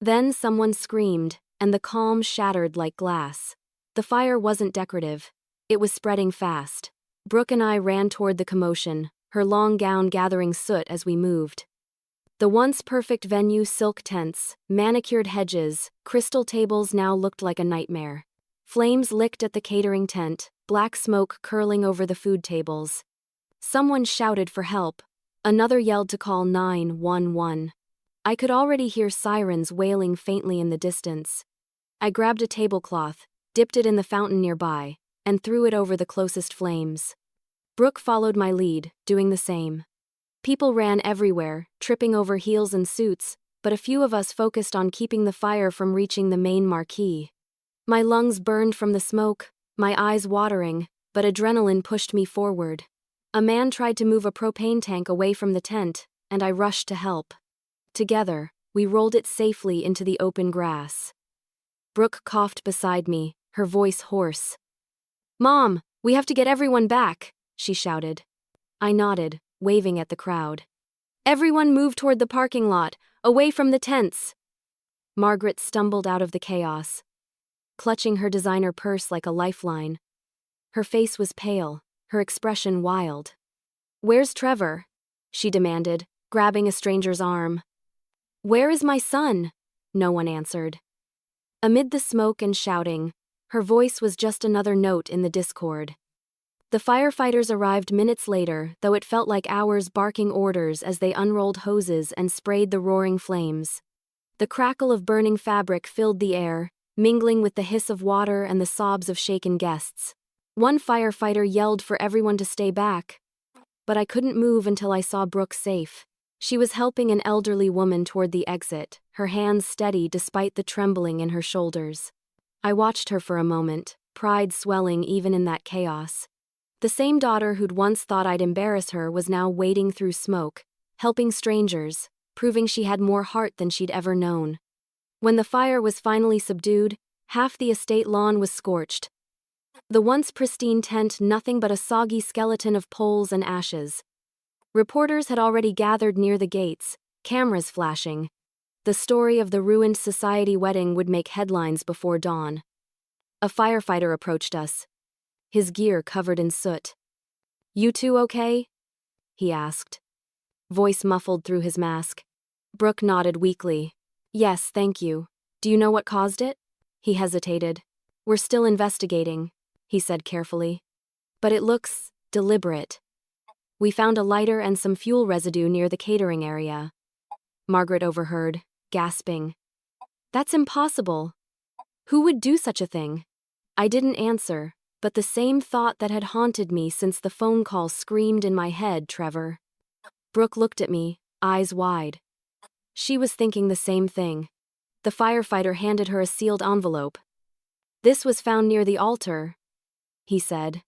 Then someone screamed, and the calm shattered like glass. The fire wasn't decorative. It was spreading fast. Brooke and I ran toward the commotion, her long gown gathering soot as we moved. The once perfect venue, silk tents, manicured hedges, crystal tables now looked like a nightmare. Flames licked at the catering tent, black smoke curling over the food tables. Someone shouted for help. Another yelled to call 911. I could already hear sirens wailing faintly in the distance. I grabbed a tablecloth, dipped it in the fountain nearby, and threw it over the closest flames. Brooke followed my lead, doing the same. People ran everywhere, tripping over heels and suits, but a few of us focused on keeping the fire from reaching the main marquee. My lungs burned from the smoke, my eyes watering, but adrenaline pushed me forward. A man tried to move a propane tank away from the tent, and I rushed to help. Together, we rolled it safely into the open grass. Brooke coughed beside me, her voice hoarse. "Mom, we have to get everyone back," she shouted. I nodded, waving at the crowd. "Everyone move toward the parking lot, away from the tents." Margaret stumbled out of the chaos, clutching her designer purse like a lifeline. Her face was pale, her expression wild. "Where's Trevor?" she demanded, grabbing a stranger's arm. "Where is my son?" No one answered. Amid the smoke and shouting, her voice was just another note in the discord. The firefighters arrived minutes later, though it felt like hours barking orders as they unrolled hoses and sprayed the roaring flames. The crackle of burning fabric filled the air, mingling with the hiss of water and the sobs of shaken guests. One firefighter yelled for everyone to stay back, but I couldn't move until I saw Brooke safe. She was helping an elderly woman toward the exit, her hands steady despite the trembling in her shoulders. I watched her for a moment, pride swelling even in that chaos. The same daughter who'd once thought I'd embarrass her was now wading through smoke, helping strangers, proving she had more heart than she'd ever known. When the fire was finally subdued, half the estate lawn was scorched. The once pristine tent nothing but a soggy skeleton of poles and ashes. Reporters had already gathered near the gates, cameras flashing. The story of the ruined society wedding would make headlines before dawn. A firefighter approached us, his gear covered in soot. "You two okay?" he asked, voice muffled through his mask. Brooke nodded weakly. "Yes, thank you. Do you know what caused it?" He hesitated. "We're still investigating," he said carefully. "But it looks deliberate. We found a lighter and some fuel residue near the catering area." Margaret overheard, gasping. "That's impossible. Who would do such a thing?" I didn't answer, but the same thought that had haunted me since the phone call screamed in my head, "Trevor." Brooke looked at me, eyes wide. She was thinking the same thing. The firefighter handed her a sealed envelope. "This was found near the altar," he said.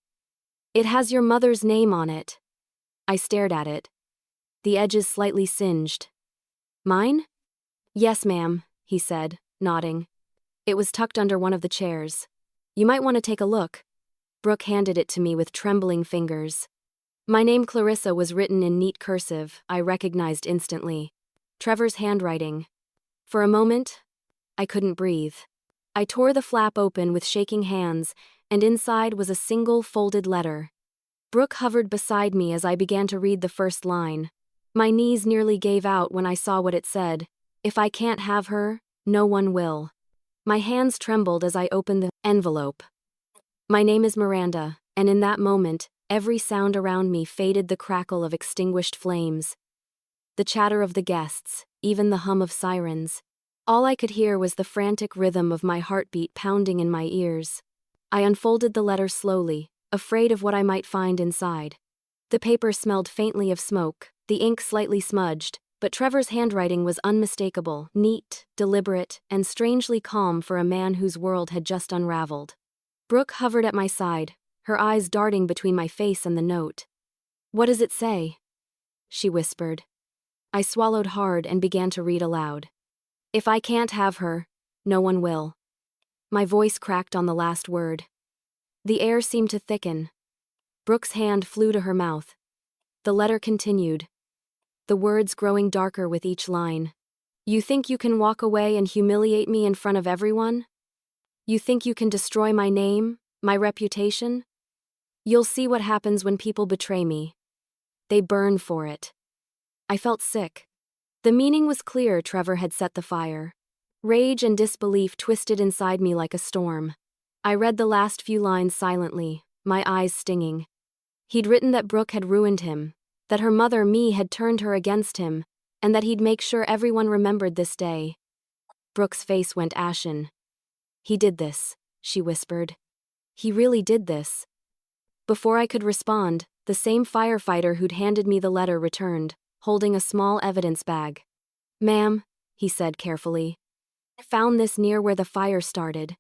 "It has your mother's name on it." I stared at it. The edges slightly singed. "Mine?" "Yes, ma'am," he said, nodding. "It was tucked under one of the chairs. You might want to take a look." Brooke handed it to me with trembling fingers. My name Clarissa was written in neat cursive, I recognized instantly. Trevor's handwriting. For a moment, I couldn't breathe. I tore the flap open with shaking hands, and inside was a single folded letter. Brooke hovered beside me as I began to read the first line. My knees nearly gave out when I saw what it said. "If I can't have her, no one will." My hands trembled as I opened the envelope. "My name is Miranda," and in that moment, every sound around me faded, the crackle of extinguished flames, the chatter of the guests, even the hum of sirens. All I could hear was the frantic rhythm of my heartbeat pounding in my ears. I unfolded the letter slowly, afraid of what I might find inside. The paper smelled faintly of smoke, the ink slightly smudged, but Trevor's handwriting was unmistakable, neat, deliberate, and strangely calm for a man whose world had just unraveled. Brooke hovered at my side, her eyes darting between my face and the note. "What does it say?" she whispered. I swallowed hard and began to read aloud. "If I can't have her, no one will." My voice cracked on the last word. The air seemed to thicken. Brooke's hand flew to her mouth. The letter continued, the words growing darker with each line. "You think you can walk away and humiliate me in front of everyone? You think you can destroy my name, my reputation? You'll see what happens when people betray me. They burn for it." I felt sick. The meaning was clear. Trevor had set the fire. Rage and disbelief twisted inside me like a storm. I read the last few lines silently, my eyes stinging. He'd written that Brooke had ruined him, that her mother, me, had turned her against him, and that he'd make sure everyone remembered this day. Brooke's face went ashen. "He did this," she whispered. He really did this. Before I could respond, the same firefighter who'd handed me the letter returned, holding a small evidence bag. "Ma'am," he said carefully, "I found this near where the fire started."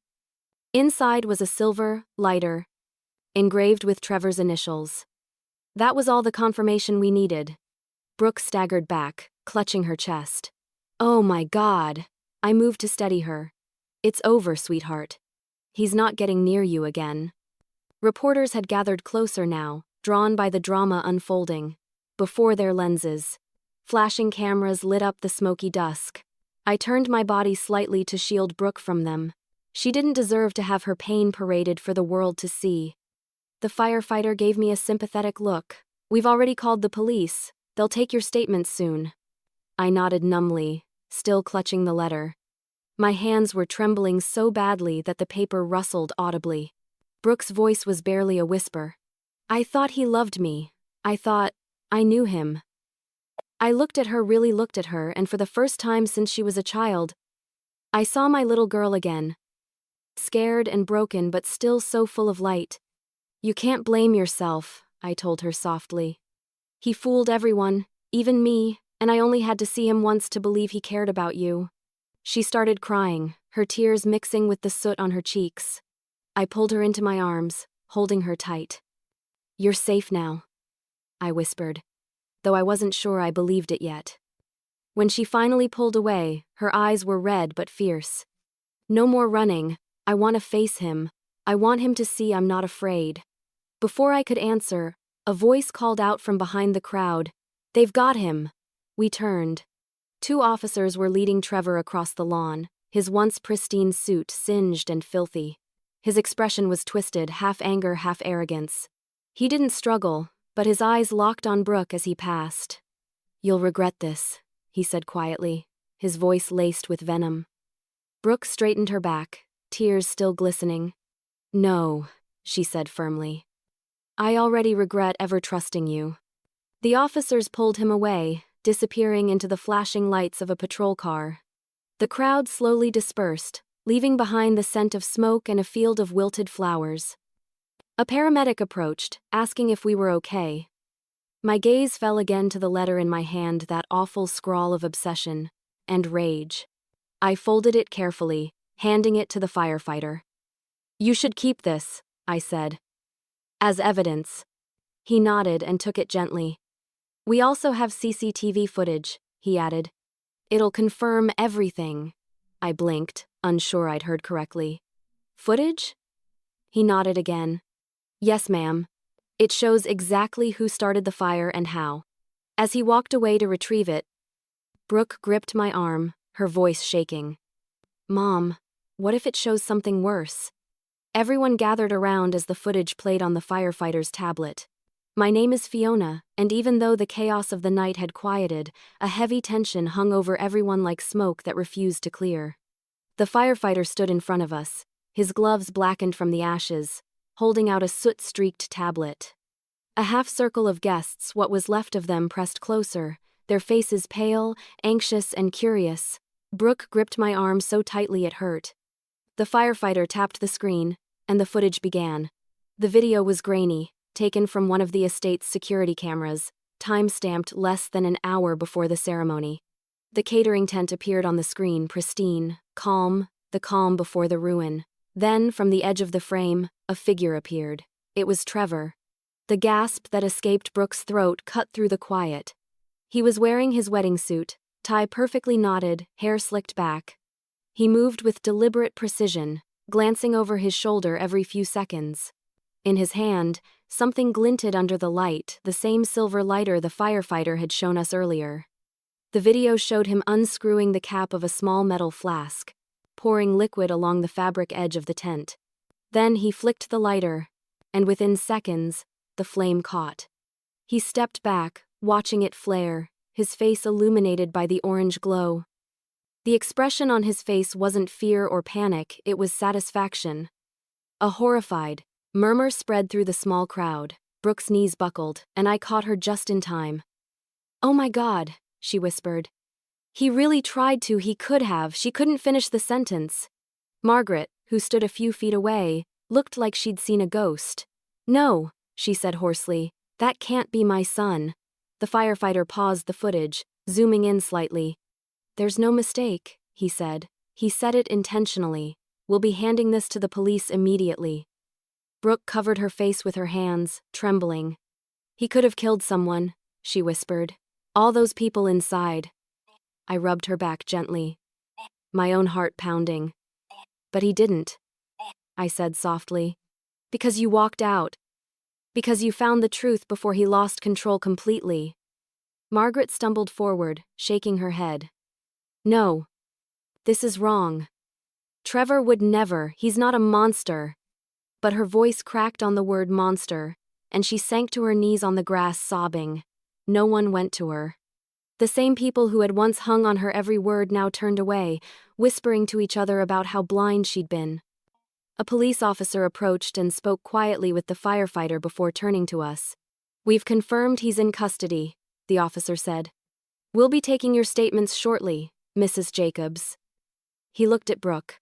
Inside was a silver lighter, engraved with Trevor's initials. That was all the confirmation we needed. Brooke staggered back, clutching her chest. "Oh my God." I moved to steady her. "It's over, sweetheart. He's not getting near you again." Reporters had gathered closer now, drawn by the drama unfolding. Before their lenses, flashing cameras lit up the smoky dusk. I turned my body slightly to shield Brooke from them. She didn't deserve to have her pain paraded for the world to see. The firefighter gave me a sympathetic look. "We've already called the police. They'll take your statements soon." I nodded numbly, still clutching the letter. My hands were trembling so badly that the paper rustled audibly. Brooke's voice was barely a whisper. "I thought he loved me. I thought I knew him." I really looked at her, and for the first time since she was a child, I saw my little girl again. Scared and broken, but still so full of light. "You can't blame yourself," I told her softly. "He fooled everyone, even me, and I only had to see him once to believe he cared about you." She started crying, her tears mixing with the soot on her cheeks. I pulled her into my arms, holding her tight. "You're safe now," I whispered, though I wasn't sure I believed it yet. When she finally pulled away, her eyes were red but fierce. "No more running. I want to face him. I want him to see I'm not afraid." Before I could answer, a voice called out from behind the crowd, "They've got him." We turned. 2 officers were leading Trevor across the lawn, his once pristine suit singed and filthy. His expression was twisted, half anger, half arrogance. He didn't struggle, but his eyes locked on Brooke as he passed. "You'll regret this," he said quietly, his voice laced with venom. Brooke straightened her back, tears still glistening. "No," she said firmly. "I already regret ever trusting you." The officers pulled him away, disappearing into the flashing lights of a patrol car. The crowd slowly dispersed, leaving behind the scent of smoke and a field of wilted flowers. A paramedic approached, asking if we were okay. My gaze fell again to the letter in my hand, that awful scrawl of obsession and rage. I folded it carefully, handing it to the firefighter. "You should keep this," I said, "as evidence." He nodded and took it gently. "We also have CCTV footage," he added. "It'll confirm everything." I blinked, unsure I'd heard correctly. "Footage?" He nodded again. "Yes, ma'am. It shows exactly who started the fire and how." As he walked away to retrieve it, Brooke gripped my arm, her voice shaking. "Mom, what if it shows something worse?" Everyone gathered around as the footage played on the firefighter's tablet. My name is Fiona, and even though the chaos of the night had quieted, a heavy tension hung over everyone like smoke that refused to clear. The firefighter stood in front of us, his gloves blackened from the ashes, holding out a soot-streaked tablet. A half-circle of guests, what was left of them, pressed closer, their faces pale, anxious, and curious. Brooke gripped my arm so tightly it hurt. The firefighter tapped the screen, and the footage began. The video was grainy, taken from one of the estate's security cameras, time-stamped less than an hour before the ceremony. The catering tent appeared on the screen, pristine, calm, the calm before the ruin. Then, from the edge of the frame, a figure appeared. It was Trevor. The gasp that escaped Brooke's throat cut through the quiet. He was wearing his wedding suit, tie perfectly knotted, hair slicked back. He moved with deliberate precision, glancing over his shoulder every few seconds. In his hand, something glinted under the light, the same silver lighter the firefighter had shown us earlier. The video showed him unscrewing the cap of a small metal flask, pouring liquid along the fabric edge of the tent. Then he flicked the lighter, and within seconds, the flame caught. He stepped back, watching it flare, his face illuminated by the orange glow. The expression on his face wasn't fear or panic, it was satisfaction. A horrified murmur spread through the small crowd. Brooke's knees buckled, and I caught her just in time. "Oh my God," she whispered. "He really tried to, he could have." She couldn't finish the sentence. Margaret, who stood a few feet away, Looked like she'd seen a ghost. "No," she said hoarsely. "That can't be my son." The firefighter paused the footage, zooming in slightly. "There's no mistake," he said. He said it intentionally. "We'll be handing this to the police immediately." Brooke covered her face with her hands, trembling. "He could have killed someone," she whispered. "All those people inside." I rubbed her back gently, my own heart pounding. "But he didn't," I said softly. "Because you walked out. Because you found the truth before he lost control completely." Margaret stumbled forward, shaking her head. "No. This is wrong. Trevor would never, he's not a monster." But her voice cracked on the word monster, and she sank to her knees on the grass sobbing. No one went to her. The same people who had once hung on her every word now turned away, whispering to each other about how blind she'd been. A police officer approached and spoke quietly with the firefighter before turning to us. "We've confirmed he's in custody," the officer said. "We'll be taking your statements shortly, Mrs. Jacobs." He looked at Brooke.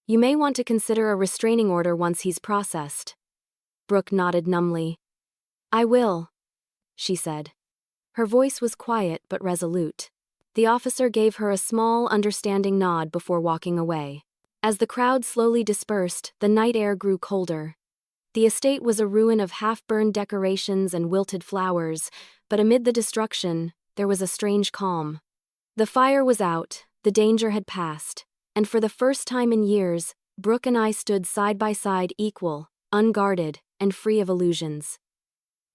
"You may want to consider a restraining order once he's processed." Brooke nodded numbly. "I will," she said. Her voice was quiet but resolute. The officer gave her a small, understanding nod before walking away. As the crowd slowly dispersed, the night air grew colder. The estate was a ruin of half-burned decorations and wilted flowers, but amid the destruction, there was a strange calm. The fire was out, the danger had passed, and for the first time in years, Brooke and I stood side by side, equal, unguarded, and free of illusions.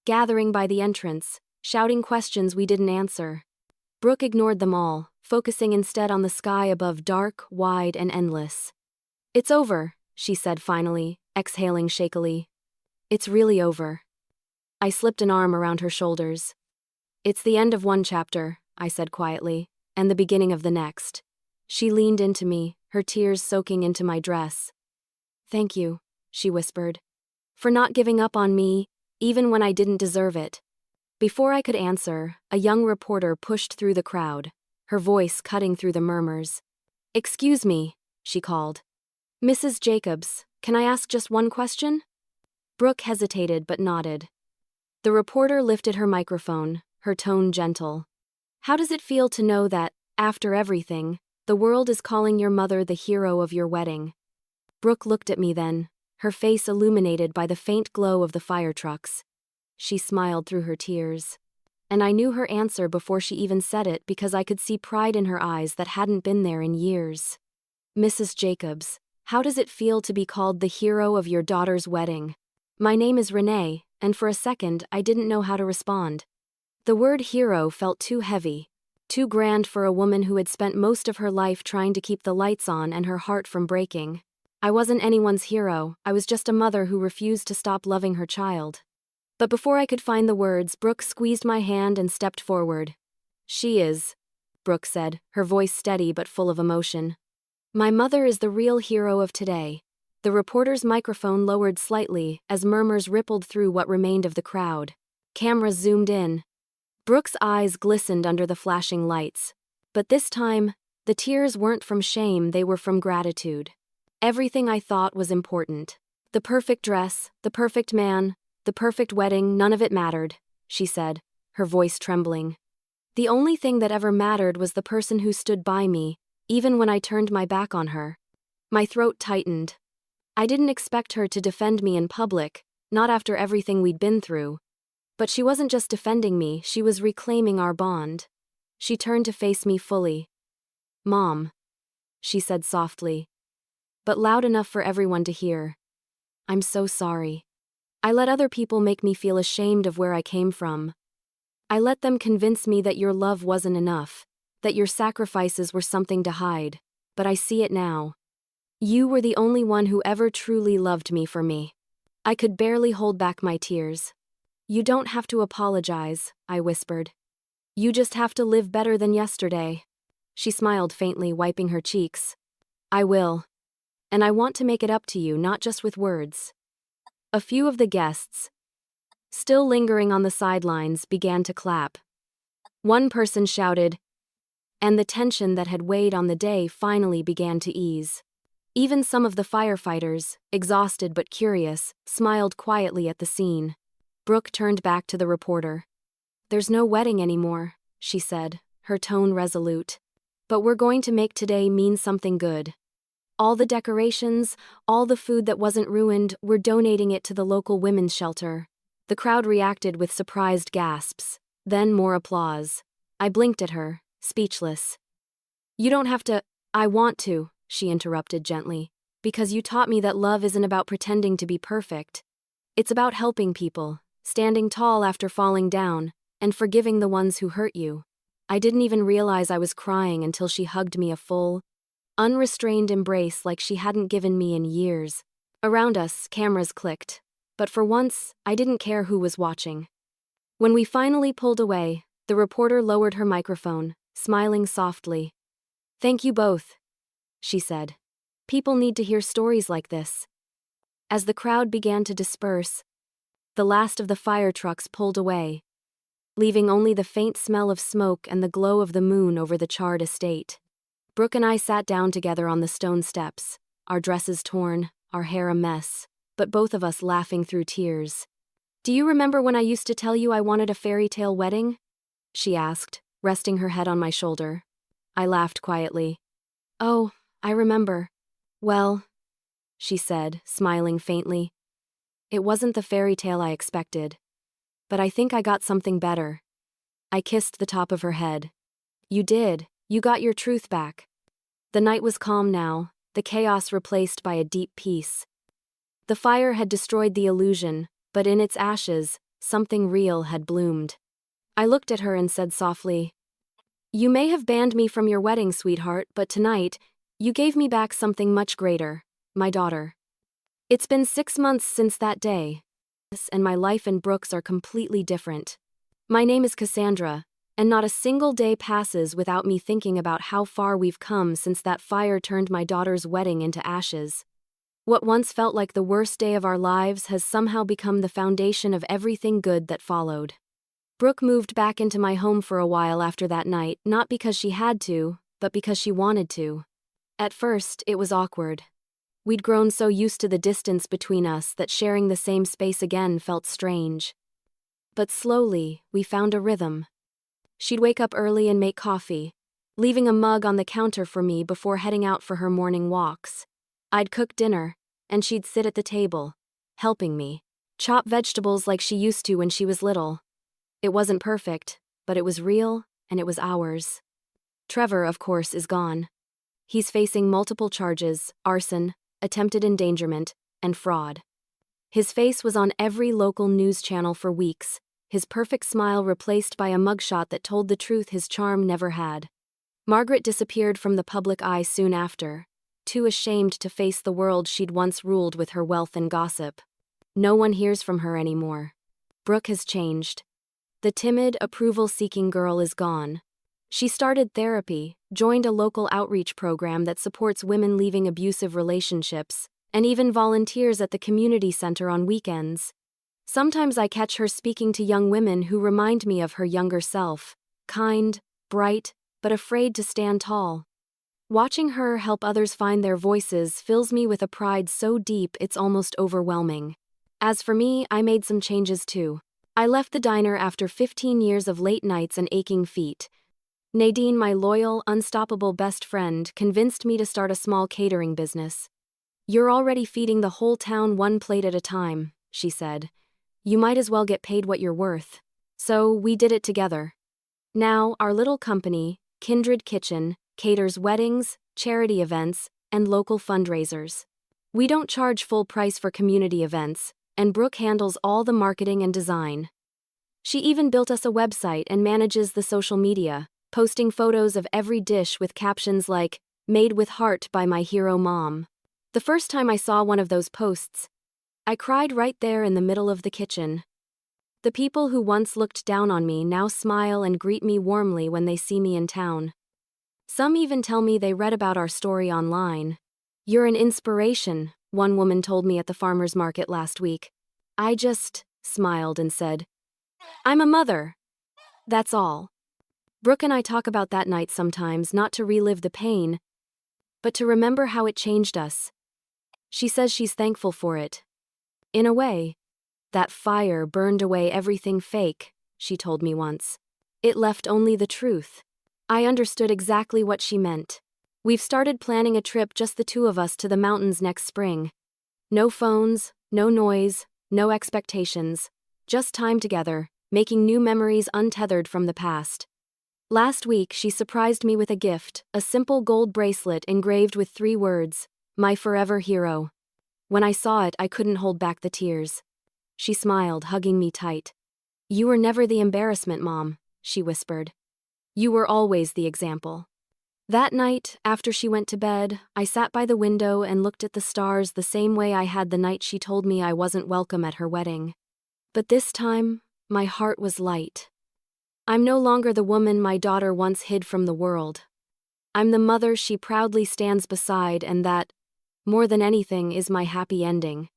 Gathering by the entrance, shouting questions we didn't answer. Brooke ignored them all, focusing instead on the sky above, dark, wide, and endless. "It's over," she said finally, exhaling shakily. "It's really over." I slipped an arm around her shoulders. "It's the end of one chapter," I said quietly, "and the beginning of the next." She leaned into me, her tears soaking into my dress. "Thank you," she whispered, "for not giving up on me, even when I didn't deserve it." Before I could answer, a young reporter pushed through the crowd, her voice cutting through the murmurs. "Excuse me," she called. "Mrs. Jacobs, can I ask just one question?" Brooke hesitated but nodded. The reporter lifted her microphone, her tone gentle. "How does it feel to know that, after everything, the world is calling your mother the hero of your wedding?" Brooke looked at me then, her face illuminated by the faint glow of the fire trucks. She smiled through her tears. And I knew her answer before she even said it because I could see pride in her eyes that hadn't been there in years. "Mrs. Jacobs, how does it feel to be called the hero of your daughter's wedding?" My name is Renee, and for a second I didn't know how to respond. The word hero felt too heavy, too grand for a woman who had spent most of her life trying to keep the lights on and her heart from breaking. I wasn't anyone's hero, I was just a mother who refused to stop loving her child. But before I could find the words, Brooke squeezed my hand and stepped forward. "She is," Brooke said, her voice steady but full of emotion. "My mother is the real hero of today." The reporter's microphone lowered slightly as murmurs rippled through what remained of the crowd. Cameras zoomed in. Brooke's eyes glistened under the flashing lights. But this time, the tears weren't from shame, they were from gratitude. Everything I thought was important. The perfect dress, the perfect man, the perfect wedding, none of it mattered, she said, her voice trembling. The only thing that ever mattered was the person who stood by me, even when I turned my back on her. My throat tightened. I didn't expect her to defend me in public, not after everything we'd been through. But she wasn't just defending me, she was reclaiming our bond. She turned to face me fully. "Mom," she said softly, but loud enough for everyone to hear. "I'm so sorry. I let other people make me feel ashamed of where I came from. I let them convince me that your love wasn't enough, that your sacrifices were something to hide, but I see it now. You were the only one who ever truly loved me for me." I could barely hold back my tears. "You don't have to apologize," I whispered. "You just have to live better than yesterday." She smiled faintly, wiping her cheeks. "I will. And I want to make it up to you, not just with words." A few of the guests, still lingering on the sidelines, began to clap. One person shouted, and the tension that had weighed on the day finally began to ease. Even some of the firefighters, exhausted but curious, smiled quietly at the scene. Brooke turned back to the reporter. "There's no wedding anymore," she said, her tone resolute. "But we're going to make today mean something good. All the decorations, all the food that wasn't ruined, we're donating it to the local women's shelter." The crowd reacted with surprised gasps, then more applause. I blinked at her, speechless. "You don't have to." "I want to," she interrupted gently, "because you taught me that love isn't about pretending to be perfect. It's about helping people, standing tall after falling down, and forgiving the ones who hurt you." I didn't even realize I was crying until she hugged me a full, unrestrained embrace like she hadn't given me in years. Around us, cameras clicked. But for once, I didn't care who was watching. When we finally pulled away, the reporter lowered her microphone, smiling softly. "Thank you both," she said. "People need to hear stories like this." As the crowd began to disperse, the last of the fire trucks pulled away, leaving only the faint smell of smoke and the glow of the moon over the charred estate. Brooke and I sat down together on the stone steps, our dresses torn, our hair a mess, but both of us laughing through tears. "Do you remember when I used to tell you I wanted a fairy tale wedding?" she asked, resting her head on my shoulder. I laughed quietly. "Oh, I remember. Well," she said, smiling faintly, "it wasn't the fairy tale I expected. But I think I got something better." I kissed the top of her head. "You did. You got your truth back." The night was calm now, the chaos replaced by a deep peace. The fire had destroyed the illusion, but in its ashes, something real had bloomed. I looked at her and said softly, "You may have banned me from your wedding, sweetheart, but tonight, you gave me back something much greater, my daughter." It's been 6 months since that day, and my life and Brooke's are completely different. My name is Cassandra, and not a single day passes without me thinking about how far we've come since that fire turned my daughter's wedding into ashes. What once felt like the worst day of our lives has somehow become the foundation of everything good that followed. Brooke moved back into my home for a while after that night, not because she had to, but because she wanted to. At first, it was awkward. We'd grown so used to the distance between us that sharing the same space again felt strange. But slowly, we found a rhythm. She'd wake up early and make coffee, leaving a mug on the counter for me before heading out for her morning walks. I'd cook dinner, and she'd sit at the table, helping me chop vegetables like she used to when she was little. It wasn't perfect, but it was real, and it was ours. Trevor, of course, is gone. He's facing multiple charges: arson, attempted endangerment, and fraud. His face was on every local news channel for weeks, his perfect smile replaced by a mugshot that told the truth his charm never had. Margaret disappeared from the public eye soon after, too ashamed to face the world she'd once ruled with her wealth and gossip. No one hears from her anymore. Brooke has changed. The timid, approval-seeking girl is gone. She started therapy, joined a local outreach program that supports women leaving abusive relationships, and even volunteers at the community center on weekends. Sometimes I catch her speaking to young women who remind me of her younger self, kind, bright, but afraid to stand tall. Watching her help others find their voices fills me with a pride so deep it's almost overwhelming. As for me, I made some changes too. I left the diner after 15 years of late nights and aching feet. Nadine, my loyal, unstoppable best friend, convinced me to start a small catering business. "You're already feeding the whole town one plate at a time," she said. "You might as well get paid what you're worth." So we did it together. Now, our little company, Kindred Kitchen, caters weddings, charity events, and local fundraisers. We don't charge full price for community events, and Brooke handles all the marketing and design. She even built us a website and manages the social media, posting photos of every dish with captions like, "Made with heart by my hero mom." The first time I saw one of those posts, I cried right there in the middle of the kitchen. The people who once looked down on me now smile and greet me warmly when they see me in town. Some even tell me they read about our story online. "You're an inspiration," one woman told me at the farmer's market last week. I just smiled and said, "I'm a mother. That's all." Brooke and I talk about that night sometimes, not to relive the pain, but to remember how it changed us. She says she's thankful for it. In a way, that fire burned away everything fake, she told me once. It left only the truth. I understood exactly what she meant. We've started planning a trip, just the two of us, to the mountains next spring. No phones, no noise, no expectations. Just time together, making new memories untethered from the past. Last week, she surprised me with a gift, a simple gold bracelet engraved with 3 words, "My forever hero." When I saw it, I couldn't hold back the tears. She smiled, hugging me tight. "You were never the embarrassment, Mom," she whispered. "You were always the example." That night, after she went to bed, I sat by the window and looked at the stars the same way I had the night she told me I wasn't welcome at her wedding. But this time, my heart was light. I'm no longer the woman my daughter once hid from the world. I'm the mother she proudly stands beside, and that, more than anything, is my happy ending.